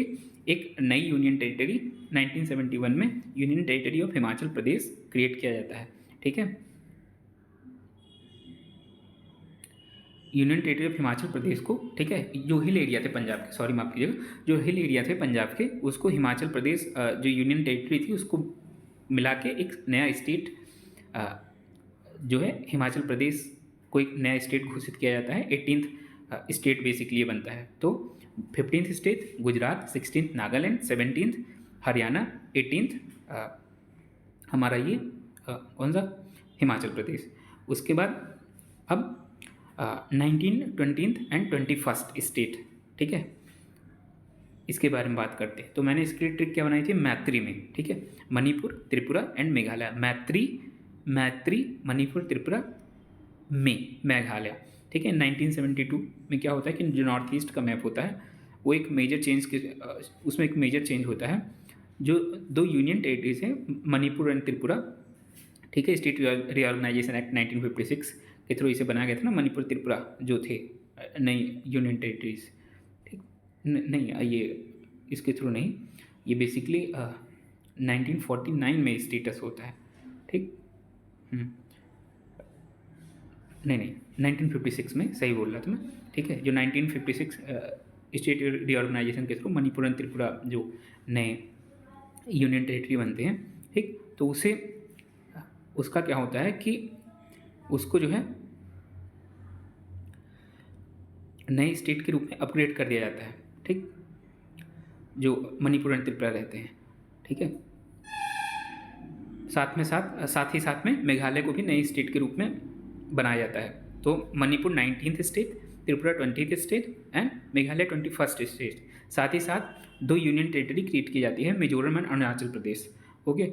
एक नई यूनियन टेरिटरी 1971 में union territory of Himachal Pradesh create किया जाता है, ठीक है। Union territory of Himachal Pradesh को, ठीक है, जो हिल एरिया थे पंजाब के, सॉरी माफ कीजिएगा, जो हिल एरिया थे पंजाब के, उसको हिमाचल प्रदेश जो यूनियन टेरिटरी थी उसको मिला के एक नया स्टेट जो है हिमाचल प्रदेश को एक नया स्टेट घोषित किया जाता है। 18th स्टेट बेसिकली ये बनता है। तो 15th state Gujarat, 16th Nagaland, 17th Haryana, 18th हमारा ये कौन सा हिमाचल प्रदेश। उसके बाद अब 19th, 20th and 21st state, ठीक है, इसके बारे में बात करते हैं। तो मैंने इसकी ट्रिक क्या बनाई थी, मैत्री में, ठीक है, मणिपुर, त्रिपुरा एंड मेघालय। मैत्री मणिपुर, त्रिपुरा में मेघालय, ठीक है। 1972 में क्या होता है कि जो नॉर्थ ईस्ट का मैप होता है वो एक मेजर चेंज के उसमें एक मेजर चेंज होता है। जो 2 यूनियन टेरिटरीज हैं मणिपुर एंड त्रिपुरा, ठीक है, स्टेट रीऑर्गेनाइजेशन एक्ट 1956 के थ्रू इसे बनाया गया था ना, मणिपुर त्रिपुरा जो थे नई यूनियन टेरिटरीज, ठीक। नहीं ये इसके थ्रू नहीं, ये बेसिकली 1949 में स्टेटस होता है, ठीक। नहीं 1956 में, सही बोल रहा था मैं, ठीक है। जो 1956 स्टेट रीऑर्गेनाइजेशन के थ्रू मणिपुर एंड त्रिपुरा जो नए यूनियन टेरिटरी बनते हैं, ठीक, तो उसका क्या होता है कि उसको जो है नए स्टेट के रूप में अपग्रेड कर दिया जाता है, ठीक, जो मणिपुर एंड त्रिपुरा रहते हैं, ठीक है। साथ ही साथ में मेघालय को भी नई स्टेट के रूप में बनाया जाता है। तो Manipur 19th state, Tripura 20th state and Meghalaya 21st state. साथ ही साथ 2 यूनियन टेरिटरी क्रिएट की जाती है, मिजोरम एंड अरुणाचल प्रदेश, ओके।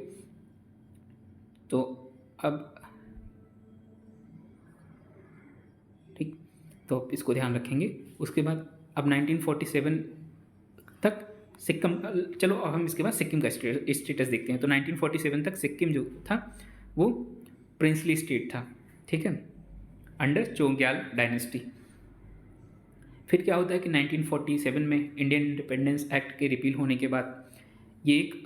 तो अब ठीक, तो इसको ध्यान रखेंगे। उसके बाद अब 1947 तक सिक्किम, चलो अब हम इसके बाद सिक्किम का स्टेटस देखते हैं। तो 1947 तक सिक्किम जो था वो प्रिंसली स्टेट था, ठीक है। Under Chogyal dynasty. फिर क्या होता है कि 1947 में इंडियन इंडिपेंडेंस एक्ट के रिपील होने के बाद ये एक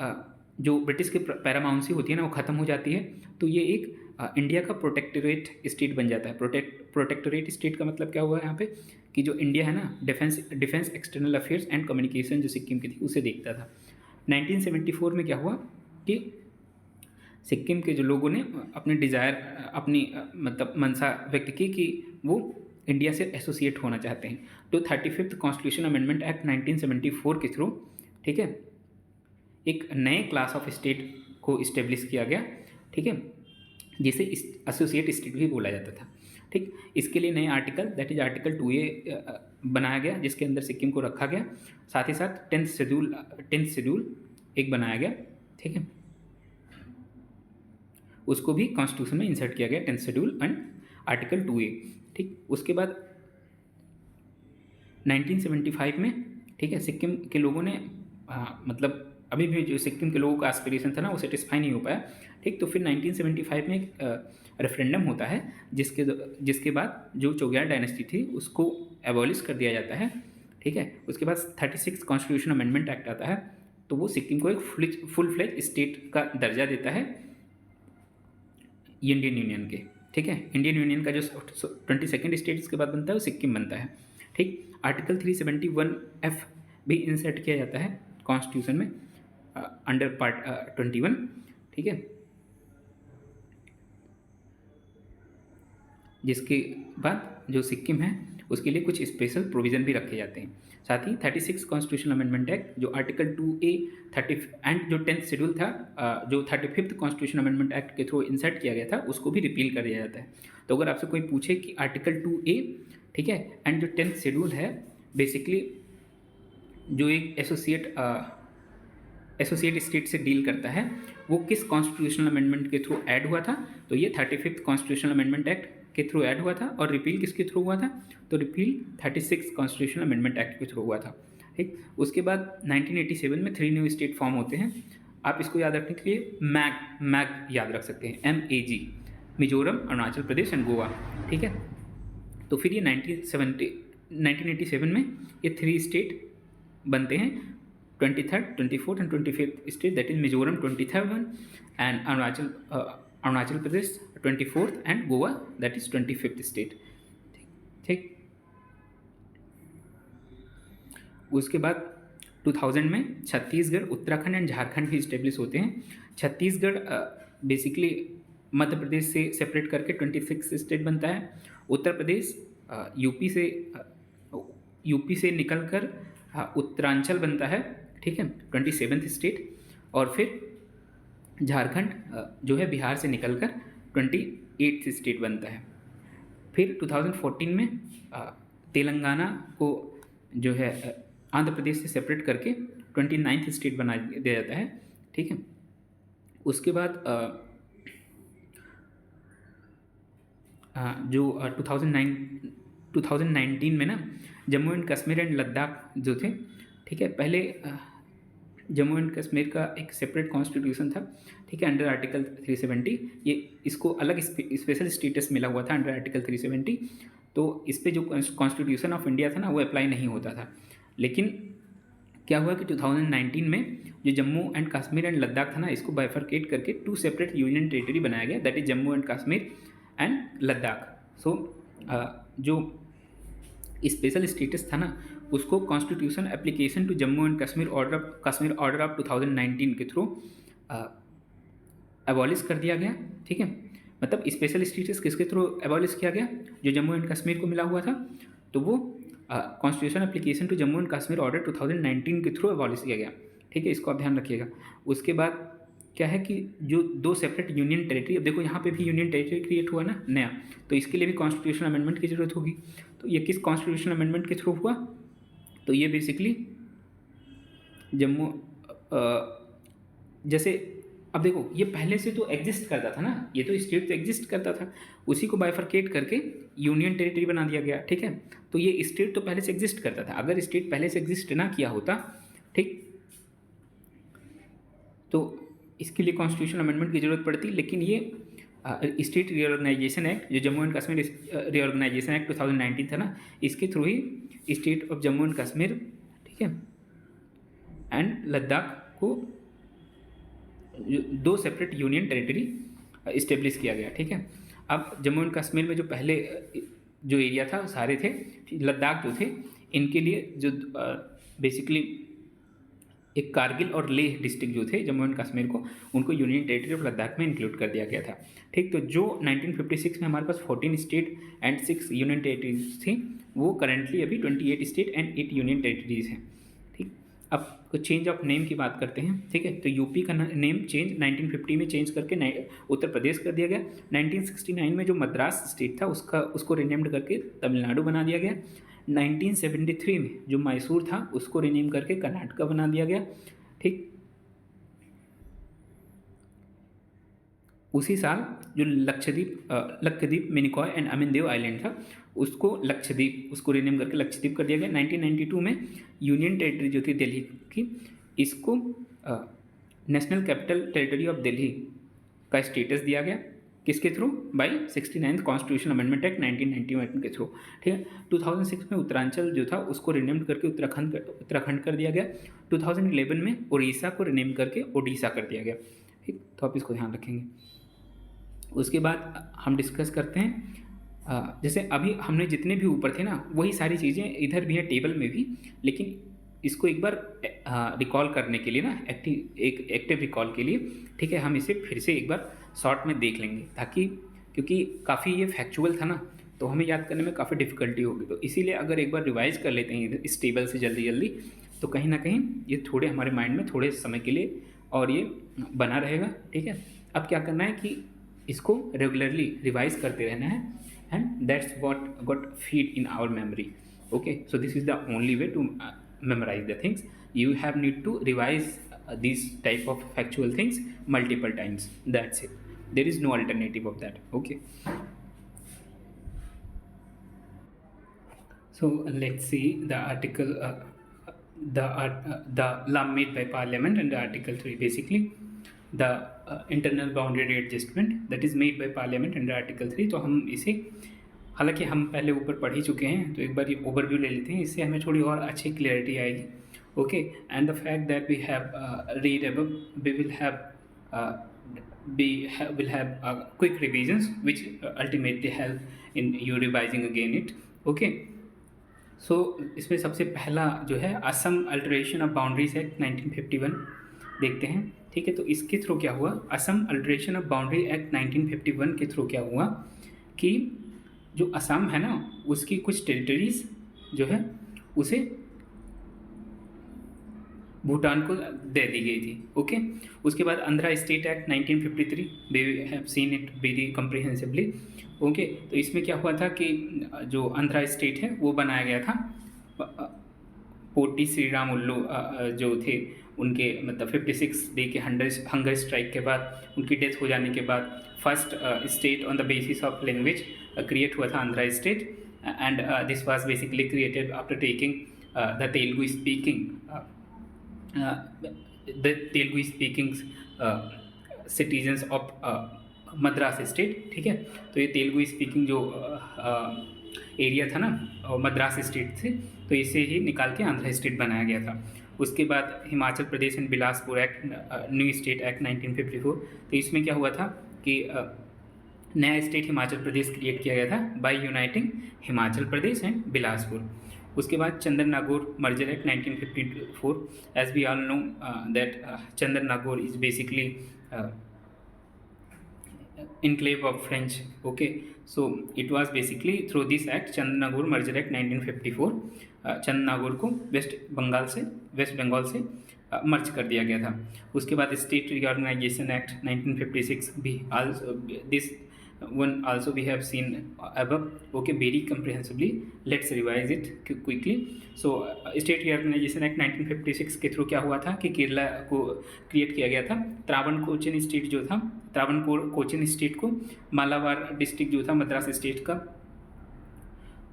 जो ब्रिटिश की पैरामाउंसी होती है ना वो ख़त्म हो जाती है, तो ये एक इंडिया का प्रोटेक्टोरेट स्टेट बन जाता है। प्रोटेक्टोरेट स्टेट का मतलब क्या हुआ यहाँ पे कि जो इंडिया है ना defence external affairs and communication जो सिक्किम की थी उसे देखता था। 1974 में क्या हुआ कि सिक्किम के जो लोगों ने अपने डिज़ायर अपनी मतलब मनसा व्यक्त की कि वो इंडिया से एसोसिएट होना चाहते हैं, तो 35th कॉन्स्टिट्यूशन अमेंडमेंट एक्ट 1974 के थ्रू, ठीक है, एक नए क्लास ऑफ स्टेट को इस्टेब्लिश किया गया, ठीक है, जिसे एसोसिएट स्टेट भी बोला जाता था। ठीक, इसके लिए नए article that is article 2A बनाया गया जिसके अंदर सिक्किम को रखा गया। साथ ही साथ 10th शेड्यूल एक बनाया गया, ठीक है, उसको भी कॉन्स्टिट्यूशन में इंसर्ट किया गया, 10th schedule and article 2A। ठीक, उसके बाद 1975 में, ठीक है, सिक्किम के लोगों ने मतलब अभी भी जो सिक्किम के लोगों का एस्पिरेशन था ना वो सेटिस्फाई नहीं हो पाया। ठीक, तो फिर 1975 में एक रेफरेंडम होता है जिसके बाद जो चोग्याल डायनेस्टी थी उसको एबॉलिश कर दिया जाता है। ठीक है, उसके बाद 36 कॉन्स्टिट्यूशन अमेंडमेंट एक्ट आता है, तो वो सिक्किम को एक फुल फ्लेज स्टेट का दर्जा देता है इंडियन यूनियन के। ठीक है, इंडियन यूनियन का जो 22nd स्टेट इसके बाद बनता है वो सिक्किम बनता है। ठीक, आर्टिकल 371F भी इंसर्ट किया जाता है कॉन्स्टिट्यूशन में अंडर पार्ट 21। ठीक है, जिसके बाद जो सिक्किम है उसके लिए कुछ स्पेशल प्रोविज़न भी रखे जाते हैं। साथ ही 36 कॉन्स्टिट्यूशन अमेंडमेंट एक्ट जो आर्टिकल 2A 30 एंड जो 10th शेड्यूल था जो 35th कॉन्स्टिट्यूशन अमेंडमेंट एक्ट के थ्रू इंसर्ट किया गया था उसको भी रिपील कर दिया जाता है। तो अगर आपसे कोई पूछे कि आर्टिकल 2A, ठीक है, एंड जो 10th शेड्यूल है बेसिकली जो एक एसोसिएट स्टेट से डील करता है वो किस कॉन्स्टिट्यूशनल अमेंडमेंट के थ्रू ऐड हुआ था, तो ये 35th कॉन्स्टिट्यूशनल अमेंडमेंट एक्ट के थ्रू ऐड हुआ था। और रिपील किसके थ्रू हुआ था, तो रिपील 36 कॉन्स्टिट्यूशनल अमेंडमेंट एक्ट के थ्रू हुआ था। ठीक, उसके बाद 1987 में 3 न्यू स्टेट फॉर्म होते हैं। आप इसको याद रखने के लिए मैग याद रख सकते हैं, MAG, मिजोरम, अरुणाचल प्रदेश एंड गोवा। ठीक है, तो फिर ये 1987 में ये 3 स्टेट बनते हैं, 23rd, 24th and 25th state, that is Mizoram 23rd one and Arunachal Pradesh 24th and Goa that is 25th state. ठीक, उसके बाद 2000 में छत्तीसगढ़, उत्तराखंड एंड झारखंड भी इस्टेब्लिश होते हैं। छत्तीसगढ़ बेसिकली मध्य प्रदेश से सेपरेट करके 26 स्टेट बनता है। उत्तर प्रदेश यूपी से निकलकर उत्तरांचल बनता है, ठीक है, 27th स्टेट। और फिर झारखंड जो है बिहार से निकलकर 28th स्टेट बनता है। फिर 2014 में तेलंगाना को जो है आंध्र प्रदेश से सेपरेट करके 29th स्टेट बना दिया जाता है। ठीक है, उसके बाद जो 2019 में ना जम्मू एंड कश्मीर एंड लद्दाख जो थे, ठीक है, पहले जम्मू एंड कश्मीर का एक सेपरेट कॉन्स्टिट्यूशन था, ठीक है, अंडर आर्टिकल 370। ये इसको अलग स्पेशल स्टेटस मिला हुआ था अंडर आर्टिकल 370। तो इस पे जो कॉन्स्टिट्यूशन ऑफ इंडिया था ना वो अप्लाई नहीं होता था। लेकिन क्या हुआ कि 2019 में जो जम्मू एंड कश्मीर एंड लद्दाख था ना इसको बाइफरकेट करके 2 सेपरेट यूनियन टेरिटरी बनाया गया, that is Jammu and Kashmir and Ladakh. So जो स्पेशल स्टेटस था ना उसको constitution application to Jammu and Kashmir order of 2019 के थ्रू एबॉलिश कर दिया गया। ठीक है, मतलब स्पेशल स्टेटस किसके थ्रू एबॉलिश किया गया, जो जम्मू एंड कश्मीर को मिला हुआ था, तो वो constitution application to Jammu and Kashmir order 2019 के थ्रू एबॉलिश किया गया। ठीक है, इसको आप ध्यान रखिएगा। उसके बाद क्या है कि जो 2 सेपरेट यूनियन टेरिटरी, अब देखो यहाँ पे भी यूनियन टेरिटरी क्रिएट हुआ ना नया, तो इसके लिए भी कॉन्स्टिट्यूशन अमेंडमेंट की जरूरत होगी। तो ये किस कॉन्स्टिट्यूशन अमेंडमेंट के थ्रू हुआ, तो ये बेसिकली जम्मू जैसे अब देखो ये पहले से तो एग्जिस्ट करता था ना, ये तो स्टेट तो एग्जिस्ट करता था, उसी को बाइफरकेट करके यूनियन टेरिटरी बना दिया गया। ठीक है, तो ये स्टेट तो पहले से एग्जिस्ट करता था, अगर स्टेट पहले से एग्जिस्ट ना किया होता, ठीक, तो इसके लिए कॉन्स्टिट्यूशन अमेंडमेंट की जरूरत पड़ती। लेकिन ये स्टेट रीऑर्गेनाइजेशन एक्ट, जो Jammu and Kashmir reorganisation act 2019 था ना, इसके थ्रू ही state of Jammu and Kashmir, ठीक है, एंड लद्दाख को 2 सेपरेट यूनियन टेरिटरी इस्टेब्लिश किया गया, ठीक है। अब जम्मू एंड कश्मीर में जो पहले जो एरिया था सारे थे, लद्दाख जो थे इनके लिए जो बेसिकली एक कारगिल और लेह डिस्ट्रिक्ट जो थे जम्मू एंड कश्मीर को, उनको यूनियन टेरिटरी ऑफ लद्दाख में इंक्लूड कर दिया गया था, ठीक। तो जो 1956 में हमारे पास 14 स्टेट एंड 6 यूनियन टेरिटरीज थी, वो करंटली अभी 28 स्टेट एंड 8 यूनियन टेरिटरीज हैं, ठीक। अब चेंज ऑफ नेम की बात करते हैं, ठीक है। तो यूपी का नेम चेंज 1950 में चेंज करके उत्तर प्रदेश कर दिया गया। 1969 में जो मद्रास स्टेट था उसको रिनेम्ड करके तमिलनाडु बना दिया गया। 1973 में जो मैसूर था उसको रिनेम करके कर्नाटका बना दिया गया, ठीक। उसी साल जो लक्षद्वीप मिनिकॉय एंड अमिनदेव आइलैंड था उसको रिनेम करके लक्षद्वीप कर दिया गया। 1992 में यूनियन टेरिटरी जो थी दिल्ली की, इसको national capital territory of Delhi का स्टेटस दिया गया, किसके through? By 69th constitution amendment act 1991 के थ्रू, ठीक है। 2006 में उत्तरांचल जो था उसको रिनेम्ड करके उत्तराखंड कर दिया गया। 2011 में उड़ीसा को रिनेम करके ओडिशा कर दिया गया, ठीक। तो आप इसको ध्यान रखेंगे। उसके बाद हम डिस्कस करते हैं, जैसे अभी हमने जितने भी ऊपर थे ना वही सारी चीज़ें इधर भी है टेबल में भी, लेकिन इसको एक बार रिकॉल करने के लिए ना, एक्टिव रिकॉल के लिए, ठीक है, हम इसे फिर से एक बार शॉर्ट में देख लेंगे, ताकि क्योंकि काफ़ी ये फैक्चुअल था ना तो हमें याद करने में काफ़ी डिफ़िकल्टी होगी। तो इसीलिए अगर एक बार रिवाइज कर लेते हैं इस टेबल से जल्दी तो कहीं ना कहीं ये थोड़े हमारे माइंड में थोड़े समय के लिए और ये बना रहेगा, ठीक है। अब क्या करना है कि इसको रेगुलरली रिवाइज करते रहना है, and that's what got feed in our memory, okay. So this is the only way to memorize the things. You have need to revise these type of factual things multiple times, that's it. There is no alternative of that, okay. So let's see the article, the law made by parliament and the article 3, basically the internal boundary adjustment that is made by parliament under article 3। तो हम इसे हालांकि हम पहले ऊपर पढ़ ही चुके हैं, तो एक बार ये ओवरव्यू ले लेते हैं, इससे हमें थोड़ी और अच्छी क्लियरिटी आएगी, okay. And the fact that we have read above, we will have quick revisions which ultimately help in you revising again it, okay. So इसमें सबसे पहला जो है Assam alteration of boundaries act 1951 देखते हैं, ठीक है। तो इसके थ्रू क्या हुआ, Assam alteration of boundary act 1951 के थ्रू क्या हुआ कि जो असम है ना उसकी कुछ टेरिटरीज जो है उसे भूटान को दे दी गई थी, ओके। उसके बाद Andhra state act 1953, we have seen it very comprehensively, okay. तो इसमें क्या हुआ था कि जो आंध्रा स्टेट है वो बनाया गया था पोटी श्रीराम उल्लू जो थे उनके मतलब 56 डे के हंगर स्ट्राइक के बाद, उनकी डेथ हो जाने के बाद first state on the basis of language create हुआ था Andhra state, and this was basically created after taking the Telugu speaking citizens of Madras state, ठीक है। तो ये तेलुगु स्पीकिंग जो एरिया था ना मद्रास स्टेट से, तो इसे ही निकाल के आंध्रा स्टेट बनाया गया था। उसके बाद Himachal Pradesh and Bilaspur act, new state act 1954, तो इसमें क्या हुआ था कि नया स्टेट हिमाचल प्रदेश क्रिएट किया गया था by uniting Himachal Pradesh and Bilaspur. उसके बाद Chandernagore merger act 1954, as we all know that Chandernagore is basically enclave of French, okay. So it was basically through this act, Chandan Nagaur Merger Act 1954, चंदन नागौर को waste Bengal से मर्ज कर दिया गया था। उसके बाद स्टेट रिऑर्गेनाइजेशन एक्ट 1956 भी this one also we have seen above, okay, very comprehensively. Let's revise it quickly. So state reorganization act 1956 के थ्रू क्या हुआ था कि केरला को क्रिएट किया गया था। त्रावणकोचिन स्टेट जो था, त्रावणकोचिन स्टेट को मालाबार डिस्ट्रिक्ट जो था मद्रास स्टेट का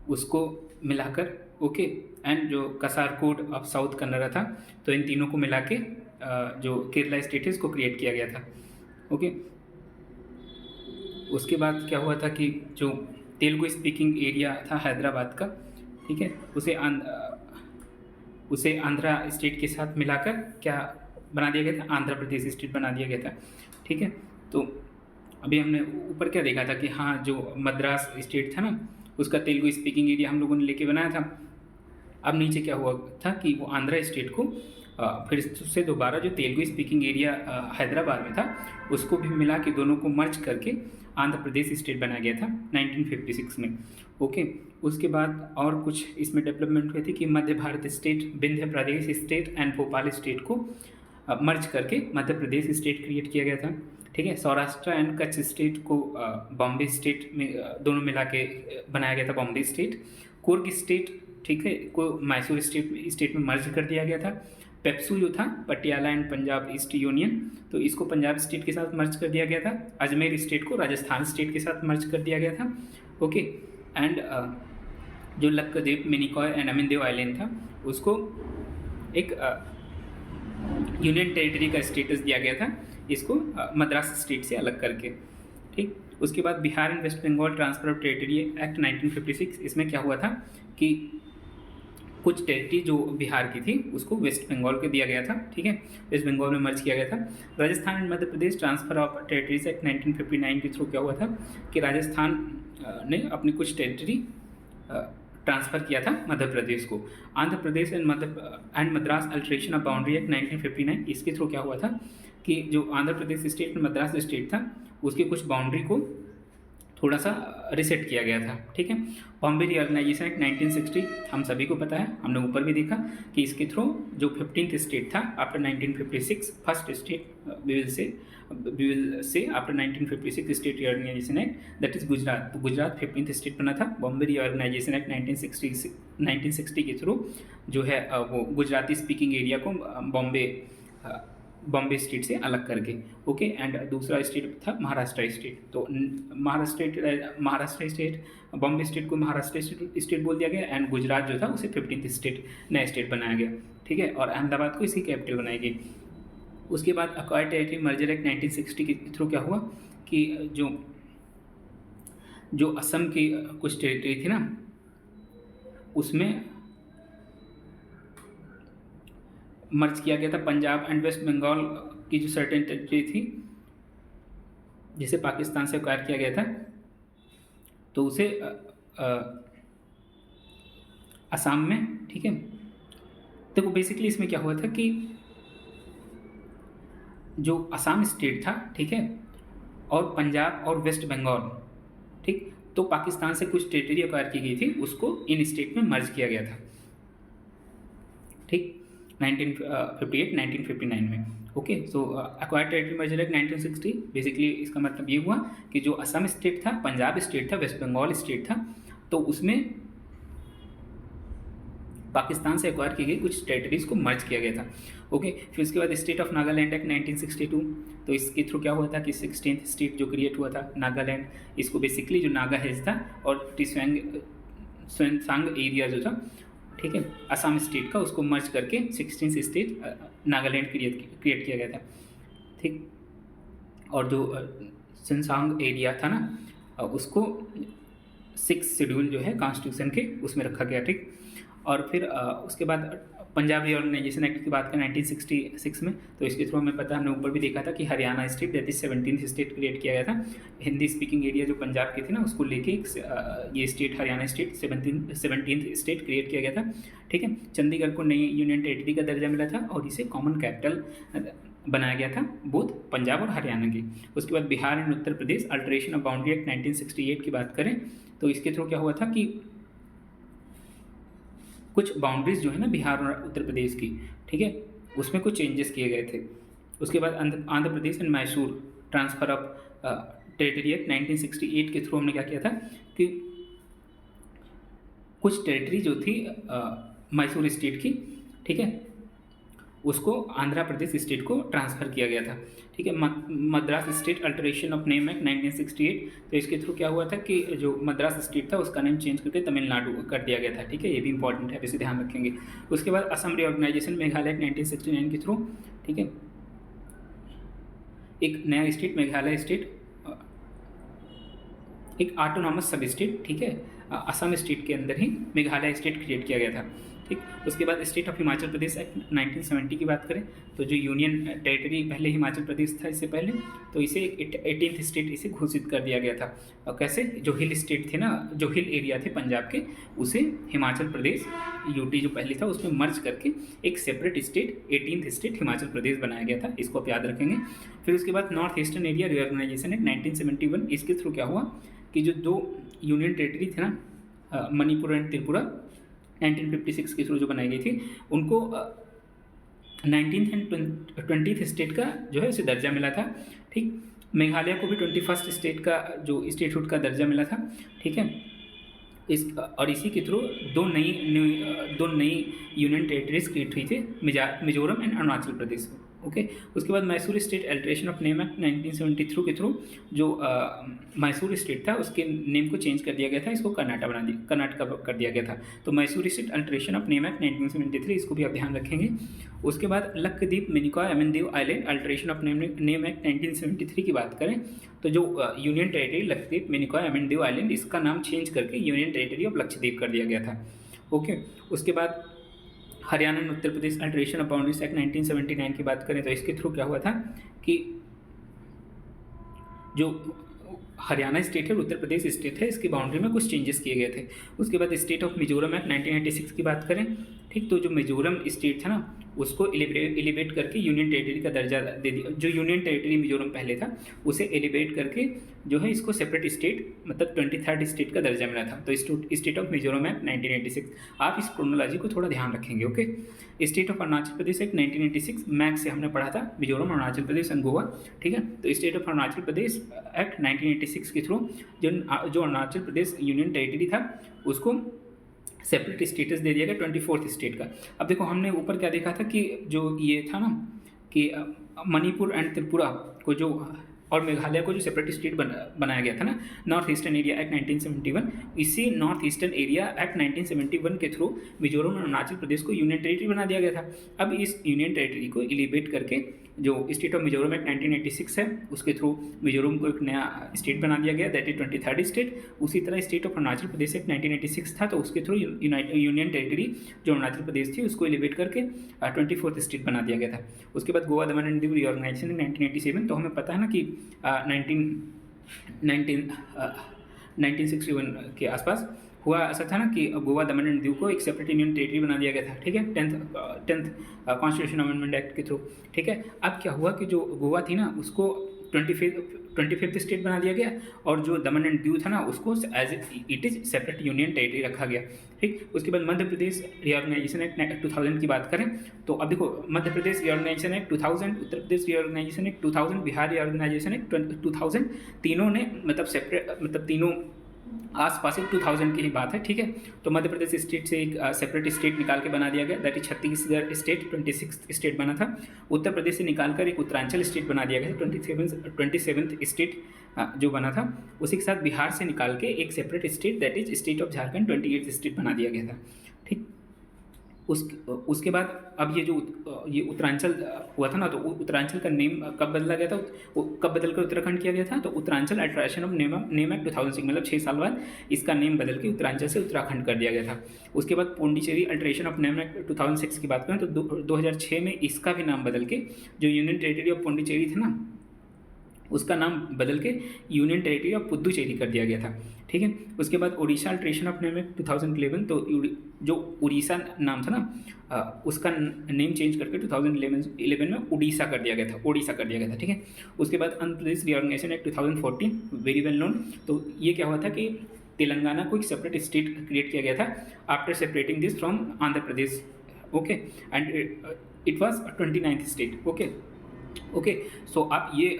उसको मिलाकर, ओके, एंड जो कसारकोड ऑफ साउथ कन्नड़ा था, तो इन तीनों को मिला के जो केरला स्टेट है इसको क्रिएट किया गया था, ओके। उसके बाद क्या हुआ था कि जो तेलुगु स्पीकिंग एरिया था हैदराबाद का, ठीक है, उसे आंध्रा स्टेट के साथ मिलाकर क्या बना दिया गया था, आंध्र प्रदेश स्टेट बना दिया गया था, ठीक है। तो अभी हमने ऊपर क्या देखा था कि हाँ, जो मद्रास स्टेट था ना, उसका तेलुगु स्पीकिंग एरिया हम लोगों ने लेके बनाया था। अब नीचे क्या हुआ था कि वो आंध्रा स्टेट को फिर से दोबारा जो तेलुगु स्पीकिंग एरिया हैदराबाद में था, उसको भी मिला के दोनों को मर्ज करके आंध्र प्रदेश स्टेट बनाया गया था 1956 में। ओके, उसके बाद और कुछ इसमें डेवलपमेंट हुई थी कि Madhya Bharat state, Vindhya Pradesh state and Bhopal state को मर्ज करके मध्य प्रदेश स्टेट क्रिएट किया गया था, ठीक है। सौराष्ट्र एंड कच्छ स्टेट को बॉम्बे स्टेट में दोनों मिला के बनाया गया था बॉम्बे स्टेट। कुर्ग स्टेट, ठीक है, को मैसूर स्टेट में मर्ज कर दिया गया था। पेप्सू जो था Patiala and Punjab east union, तो इसको पंजाब स्टेट के साथ मर्ज कर दिया गया था। अजमेर स्टेट को राजस्थान स्टेट के साथ मर्ज कर दिया गया था। ओके, एंड जो लक्षद्वीप, मिनिकॉय एंड अमिनदेव आइलैंड था, उसको एक यूनियन टेरिटरी का स्टेटस दिया गया था, इसको मद्रास स्टेट से अलग करके, ठीक। उसके बाद Bihar and West Bengal transfer of territory act 1956, इसमें क्या हुआ था कि कुछ टेरिटरी जो बिहार की थी उसको वेस्ट बंगाल को दिया गया था, ठीक है, वेस्ट बंगाल में मर्ज किया गया था। Rajasthan and Madhya Pradesh transfer of territories act 1959 के थ्रू क्या हुआ था कि राजस्थान ने अपनी कुछ टेरिटरी ट्रांसफ़र किया था मध्य प्रदेश को। Andhra Pradesh and Madras alteration of boundary act 1959, इसके थ्रू क्या हुआ था कि जो आंध्र प्रदेश स्टेट में मद्रास स्टेट था, उसकी कुछ बाउंड्री को थोड़ा सा रिसेट किया गया था, ठीक है। बॉम्बे रीऑर्गेनाइजेशन एक्ट 1960, हम सभी को पता है, हमने ऊपर भी देखा कि इसके थ्रू जो 15th स्टेट था after 1956, first state we will say after 1956 state reorganisation act, that is Gujarat. तो गुजरात 15th स्टेट बना था। बॉम्बे रीऑर्गेनाइजेशन एक्ट 1960 के थ्रू जो है वो गुजराती स्पीकिंग एरिया को बॉम्बे स्टेट से अलग करके, ओके। एंड दूसरा स्टेट था महाराष्ट्र स्टेट। तो महाराष्ट्र स्टेट, बॉम्बे स्टेट को महाराष्ट्र स्टेट बोल दिया गया, एंड गुजरात जो था उसे 15th स्टेट नया स्टेट बनाया गया, ठीक है, और अहमदाबाद को इसकी कैपिटल बनाई गई। उसके बाद अक्वायर्ड टेरिटरी मर्जर एक्ट 1960 के थ्रू क्या हुआ कि जो असम की कुछ टेरिटरी थी ना, उसमें मर्ज किया गया था पंजाब एंड वेस्ट बंगाल की जो सर्टेन टेरिटरी थी, जिसे पाकिस्तान से अक्वायर किया गया था, तो उसे असम में, ठीक है। तो बेसिकली इसमें क्या हुआ था कि जो असम स्टेट था, ठीक है, और पंजाब और वेस्ट बंगाल, ठीक, तो पाकिस्तान से कुछ टेरिटरी अक्वायर की गई थी, उसको इन स्टेट में मर्ज किया गया था, ठीक, 1959 में। Okay, so acquired territory merger act 1960, basically इसका मतलब ये हुआ कि जो असम स्टेट था, पंजाब स्टेट था, वेस्ट बंगाल स्टेट था, तो उसमें पाकिस्तान से एक्वायर की गई कुछ टेरिटरीज को मर्ज किया गया था, ओके। फिर उसके बाद स्टेट ऑफ नागालैंड एक्ट 1962, तो इसके थ्रू क्या हुआ था कि 16th स्टेट जो क्रिएट हुआ था नागालैंड, इसको बेसिकली जो नागा हिल्स था और टिस्वांग एरिया जो था, ठीक है, असम स्टेट का, उसको मर्ज करके 16th स्टेट नागालैंड क्रिएट किया गया था, ठीक। और जो सिंसांग एरिया था ना, उसको 6th शेड्यूल जो है कॉन्स्टिट्यूशन के उसमें रखा गया, ठीक। और फिर उसके बाद पंजाब रीऑर्गेनाइजेशन एक्ट की बात करें 1966 में, तो इसके थ्रू हमें पता है, हमने ऊपर भी देखा था कि Haryana state, that is 17th state create किया गया था। हिंदी स्पीकिंग एरिया जो पंजाब की थी ना, उसको लेके ये state Haryana state 17th state create किया गया था, ठीक है। चंडीगढ़ को नई यूनियन टेरिटरी का दर्जा मिला था और इसे कॉमन कैपिटल बनाया गया था, बोथ पंजाब और हरियाणा की। उसके बाद Bihar and Uttar Pradesh alteration of boundary act 1968 की बात करें, तो इसके थ्रू क्या हुआ था कि कुछ बाउंड्रीज जो है ना बिहार और उत्तर प्रदेश की, ठीक है, उसमें कुछ चेंजेस किए गए थे। उसके बाद Andhra Pradesh and Mysore transfer of territory act 1968 के थ्रू हमने क्या किया था कि कुछ टेरिटरी जो थी मैसूर स्टेट की, ठीक है, उसको आंध्र प्रदेश स्टेट को ट्रांसफ़र किया गया था, ठीक है। Madras state alteration of name act 1968, तो इसके थ्रू क्या हुआ था कि जो मद्रास स्टेट था उसका नेम चेंज करके तमिलनाडु कर दिया गया था, ठीक है, ये भी इंपॉर्टेंट है, इसे ध्यान रखेंगे। उसके बाद असम रीऑर्गेनाइजेशन मेघालय एक्ट 1969 के थ्रू, ठीक है, एक नया स्टेट मेघालय स्टेट एक ऑटोनॉमस सब स्टेट, ठीक है, असम स्टेट के अंदर ही मेघालय स्टेट क्रिएट किया गया था, ठीक। उसके बाद state of Himachal Pradesh act 1970 की बात करें तो जो यूनियन टेरिटरी पहले हिमाचल प्रदेश था इससे पहले, तो इसे 18th स्टेट इसे घोषित कर दिया गया था। और कैसे, जो हिल स्टेट थे ना, जो हिल एरिया थे पंजाब के, उसे हिमाचल प्रदेश यूटी जो पहले था उसमें मर्ज करके एक separate state 18th state Himachal Pradesh बनाया गया था, इसको आप याद रखेंगे। फिर उसके बाद north eastern area reorganisation act 1971, इसके थ्रू क्या हुआ कि जो 2 यूनियन टेरिटरी थे ना, मणिपुर एंड त्रिपुरा, 1956 के थ्रू जो बनाई गई थी, उनको 19th एंड 20th स्टेट का जो है उसे दर्जा मिला था, ठीक। मेघालय को भी 21st स्टेट का जो स्टेटहुड का दर्जा मिला था, ठीक है। और इसी के थ्रू दो नई यूनियन टेरिटरीज क्रिएट हुई थी, मिजोरम एंड अरुणाचल प्रदेश, ओके। उसके बाद Mysore state alteration of name act 1973 के थ्रू जो मैसूर स्टेट था उसके नेम को चेंज कर दिया गया था, इसको कर्नाटका कर दिया गया था। तो Mysore state alteration of name act 1973, इसको भी आप ध्यान रखेंगे। उसके बाद Lakshadweep Minicoy Amindivi island alteration of name act 1973 की बात करें तो जो union territory Lakshadweep Minicoy Amindivi island, इसका नाम चेंज करके यूनियन टेरिटरी ऑफ लक्षद्वीप कर दिया गया था, ओके। उसके बाद Haryana and Uttar Pradesh alteration of boundaries act 1979 की बात करें तो इसके थ्रू क्या हुआ था कि जो हरियाणा स्टेट है, उत्तर प्रदेश स्टेट है, इसकी बाउंड्री में कुछ चेंजेस किए गए थे। उसके बाद स्टेट ऑफ मिजोरम एक्ट 1986 की बात करें, ठीक। तो जो मिजोरम स्टेट था ना उसको एलिवेट करके यूनियन टेरिटरी का दर्जा दे दिया। जो यूनियन टेरिटरी मिजोरम पहले था उसे एलिवेट करके जो है इसको सेपरेट स्टेट, मतलब 23rd स्टेट का दर्जा मिला था। तो स्टेट ऑफ मिजोरम एक्ट 1986, आप इस क्रोनोलॉजी को थोड़ा ध्यान रखेंगे, okay. State of Arunachal Pradesh act 1986, max से हमने पढ़ा था मिजोरम, अरुणाचल प्रदेश एंड गोवा, ठीक है। तो state of Arunachal Pradesh act 1986 के थ्रू जो अरुणाचल प्रदेश यूनियन टेरिटरी था उसको सेपरेट स्टेटस दे दिया गया 24th स्टेट का। अब देखो हमने ऊपर क्या देखा था कि जो ये था ना कि मणिपुर एंड त्रिपुरा को जो और मेघालय को जो सेपरेट स्टेट बनाया गया था ना, नॉर्थ ईस्टर्न एरिया एक्ट 1971, इसी नॉर्थ ईस्टर्न एरिया एक्ट 1971 के थ्रू मिजोरम और अरुणाचल प्रदेश को यूनियन टेरिटरी बना दिया गया था। अब इस यूनियन टेरिटरी को एलिवेट करके जो स्टेट ऑफ मिजोरम एक्ट 1986 है उसके थ्रू मिजोरम को एक नया स्टेट बना दिया गया, दैट इज 23rd स्टेट। उसी तरह state of Arunachal Pradesh act 1986 था तो उसके थ्रू यूनियन टेरिटरी जो अरुणाचल प्रदेश थी उसको एलिवेट करके 24th स्टेट बना दिया गया था। उसके बाद गोवा दमन एंड दीव रिऑर्गेनाइजेशन 1987, तो हमें पता है ना कि 1961 के आसपास हुआ, ऐसा था ना कि गोवा दमन एंड दीव को एक सेपरेट यूनियन टेरिटरी बना दिया गया था, ठीक है, 10th कॉन्स्टिट्यूशन अमेंडमेंट एक्ट के थ्रू, ठीक है। अब क्या हुआ कि जो गोवा थी ना उसको 25th स्टेट बना दिया गया और जो दमन एंड दीव था ना उसको as it is separate union territory रखा गया, ठीक। उसके बाद मध्य प्रदेश रिऑर्गेनाइजेशन एक्ट 2000 की बात करें तो अब देखो Madhya Pradesh reorganisation act 2000, Uttar Pradesh reorganisation act 2000, Bihar reorganisation act 2000, तीनों ने मतलब सेपरेट, मतलब तीनों आसपास एक 2000 की ही बात है, ठीक है। तो मध्य प्रदेश स्टेट से एक सेपरेट स्टेट निकाल के बना दिया गया, that is Chhattisgarh state 26th state बना था। उत्तर प्रदेश से निकालकर एक उत्तरांचल स्टेट बना दिया गया, 27th स्टेट जो बना था। उसी के साथ बिहार से निकाल के एक separate state, that is state of Jharkhand 28th state बना दिया गया था, ठीक। उसके बाद अब ये उत्तरांचल हुआ था ना, तो उत्तरांचल का नेम कब बदला गया था, कब बदल कर उत्तराखंड किया गया था, तो Uttaranchal alteration of name act 2006, मतलब 6 साल बाद इसका नेम बदल के उत्तरांचल से उत्तराखंड कर दिया गया था। उसके बाद Pondicherry alteration of name act 2006 की बात करें तो 2006 में इसका भी नाम बदल के जो यूनियन टेरिटरी ऑफ पौंडीचेरी था ना उसका नाम बदल के यूनियन टेरिटरी ऑफ पुदुचेरी कर दिया गया था, ठीक है। उसके बाद Odisha alteration of name act 2011, तो जो उड़ीसा नाम था ना उसका नेम चेंज करके 2011 में उड़ीसा कर दिया गया था, ओडिशा कर दिया गया था, ठीक है। उसके बाद Andhra Pradesh reorganisation act 2014, very well known. तो ये क्या हुआ था कि तेलंगाना को एक सेपरेट स्टेट क्रिएट किया गया था after separating this from Andhra Pradesh, okay, and it was 29th state, okay. So आप ये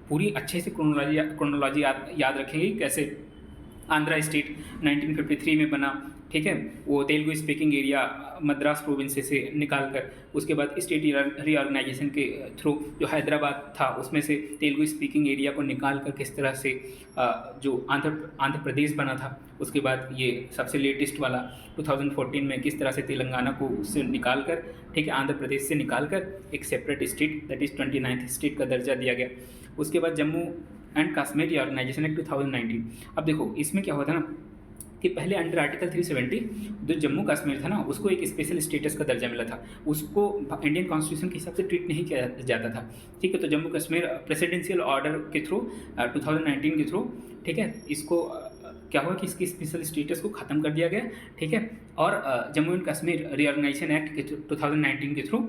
पूरी अच्छे से क्रोनोलॉजी याद रखेंगे कैसे आंध्रा स्टेट 1953 में बना, ठीक है, वो Telugu speaking area Madras province से निकाल कर, उसके बाद स्टेट रीऑर्गेनाइजेशन के थ्रू जो हैदराबाद था उसमें से तेलुगु स्पीकिंग एरिया को निकाल कर किस तरह से जो आंध्र प्रदेश बना था, उसके बाद ये सबसे लेटेस्ट वाला 2014 में किस तरह से तेलंगाना को उससे निकाल कर, ठीक है, आंध्र प्रदेश से निकाल कर एक separate state that is 29th state का दर्जा दिया गया। उसके बाद Jammu and Kashmir reorganisation act 2019। अब देखो इसमें क्या होता है ना कि पहले अंडर आर्टिकल 370 जो जम्मू कश्मीर था ना उसको एक स्पेशल स्टेटस का दर्जा मिला था, उसको इंडियन कॉन्स्टिट्यूशन के हिसाब से ट्रीट नहीं किया जाता था। ठीक है, तो जम्मू कश्मीर प्रेसिडेंशियल ऑर्डर के थ्रू 2019 के थ्रू, ठीक है, इसको क्या हुआ कि इसकी स्पेशल स्टेटस को ख़त्म कर दिया गया। ठीक है, और Jammu and Kashmir reorganisation act के 2019 के थ्रू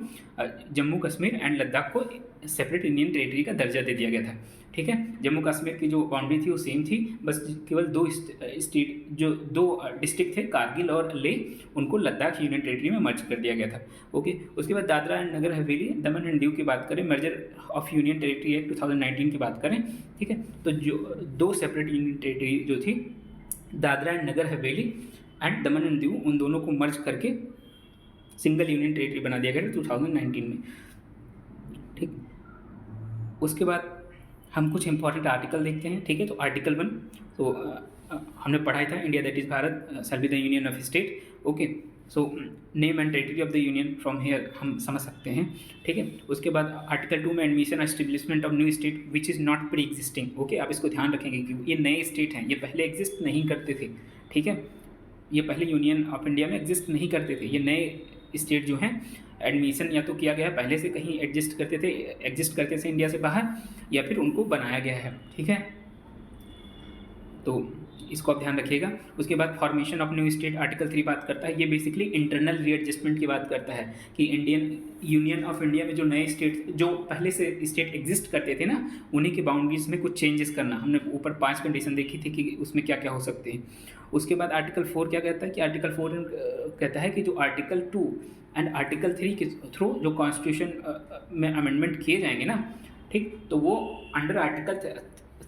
जम्मू कश्मीर एंड लद्दाख को सेपरेट इंडियन टेरिटरी का दर्जा दे दिया गया था। ठीक है, जम्मू कश्मीर की जो बाउंड्री थी वो सेम थी, बस केवल दो स्टेट जो दो डिस्ट्रिक्ट थे कारगिल और लेह, उनको लद्दाख यूनियन टेरिटरी में मर्ज कर दिया गया था। ओके, उसके बाद दादरा एंड नगर हवेली, दमन एंड दीव की बात करें, merger of union territory act 2019 की बात करें। ठीक है, तो जो दो सेपरेट यूनियन टेरिटरी जो थी Dadra and Nagar Haveli and Daman and Diu, उन दोनों को मर्ज करके सिंगल यूनियन टेरिटरी बना दिया गया था 2019 में। ठीक, उसके बाद हम कुछ इंपॉर्टेंट आर्टिकल देखते हैं। ठीक है, तो आर्टिकल 1 तो हमने पढ़ाई था, India that is Bharat shall be the union of state. Okay, so name and territory of the union from here हम समझ सकते हैं। ठीक है, उसके बाद आर्टिकल 2 में admission establishment of new state which is not pre existing. Okay, आप इसको ध्यान रखेंगे कि ये नए स्टेट हैं, ये पहले एग्जिस्ट नहीं करते थे। ठीक है, ये पहले यूनियन ऑफ इंडिया में एग्जिस्ट नहीं करते थे, ये नए स्टेट जो हैं एडमिशन या तो किया गया है पहले से, कहीं एग्जिस्ट करते थे इंडिया से बाहर, या फिर उनको बनाया गया है। ठीक है, तो इसको आप ध्यान रखिएगा। उसके बाद formation of new state article 3 बात करता है, ये बेसिकली इंटरनल रीएडजस्टमेंट की बात करता है कि इंडियन यूनियन ऑफ इंडिया में जो नए स्टेट जो पहले से स्टेट एग्जिस्ट करते थे ना, उन्हीं की बाउंड्रीज में कुछ चेंजेस करना। हमने ऊपर 5 कंडीशन देखी थी कि उसमें क्या क्या हो सकते हैं। उसके बाद आर्टिकल 4 क्या कहता है कि आर्टिकल 4 कहता है कि जो आर्टिकल 2 एंड आर्टिकल 3 के थ्रू जो कॉन्स्टिट्यूशन में अमेंडमेंट किए जाएंगे ना, ठीक, तो वो अंडर आर्टिकल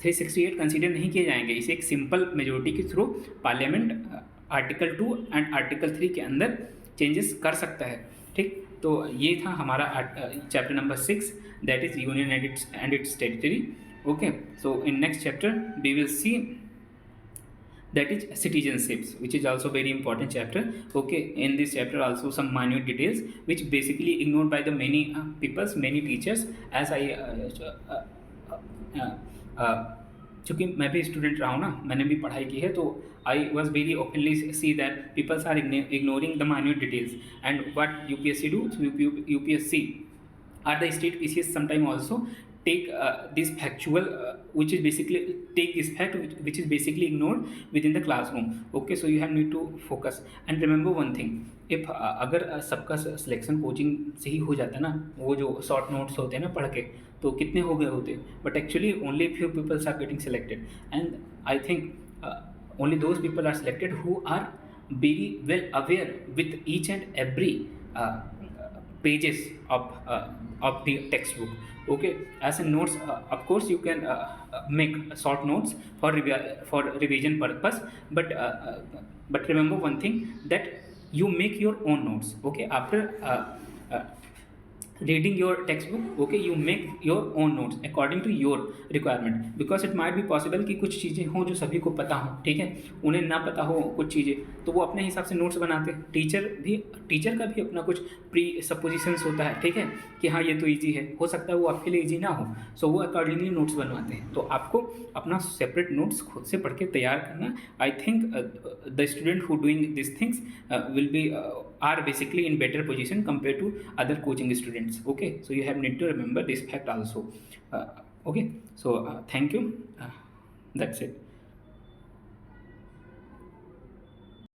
368 कंसीडर नहीं किए जाएंगे। इसे एक सिंपल मेजोरिटी के through parliament article 2 and article 3 के अंदर चेंजेस कर सकता है। ठीक, तो ये था हमारा chapter number 6 that is union and its territory. Okay, so in next chapter we will see that is citizenships, which is also very important chapter. Okay, in this chapter also some minute details which basically ignored by the many peoples, many teachers, as I चूँकि मैं भी student रहा हूँ ना, मैंने भी पढ़ाई की है, तो I was very openly see that peoples are ignoring the minute details and what UPSC do, UPSC or the state PCS sometime also take this factual which is basically take this fact which is basically ignored within the classroom. Okay, so you have need to focus and remember one thing, if अगर सबका selection coaching से ही हो जाता है ना, वो जो short notes होते हैं ना पढ़ के, तो कितने हो गए होते, but actually only few peoples are getting selected and I think only those people are selected who are very well aware with each and every pages of the textbook. Okay, as in notes, of course you can make short notes for revision purpose, but remember one thing, that you make your own notes. Okay, after reading your textbook, okay, you make your own notes according to your requirement, because it might be possible कि कुछ चीज़ें हों जो सभी को पता हो, ठीक है, उन्हें ना पता हो कुछ चीज़ें, तो वो अपने हिसाब से नोट्स बनाते हैं। टीचर का भी अपना कुछ प्री सपोजिशंस होता है, ठीक है, कि हाँ ये तो ईजी है, हो सकता है वो आपके लिए ईजी ना हो, सो वो अकॉर्डिंगली नोट्स बनवाते हैं। तो आपको अपना सेपरेट नोट्स खुद से पढ़ के तैयार करना। I think the student who doing this things will be are basically in better position compared to other coaching students. Okay, so you have need to remember this fact also. Okay, so thank you, that's it.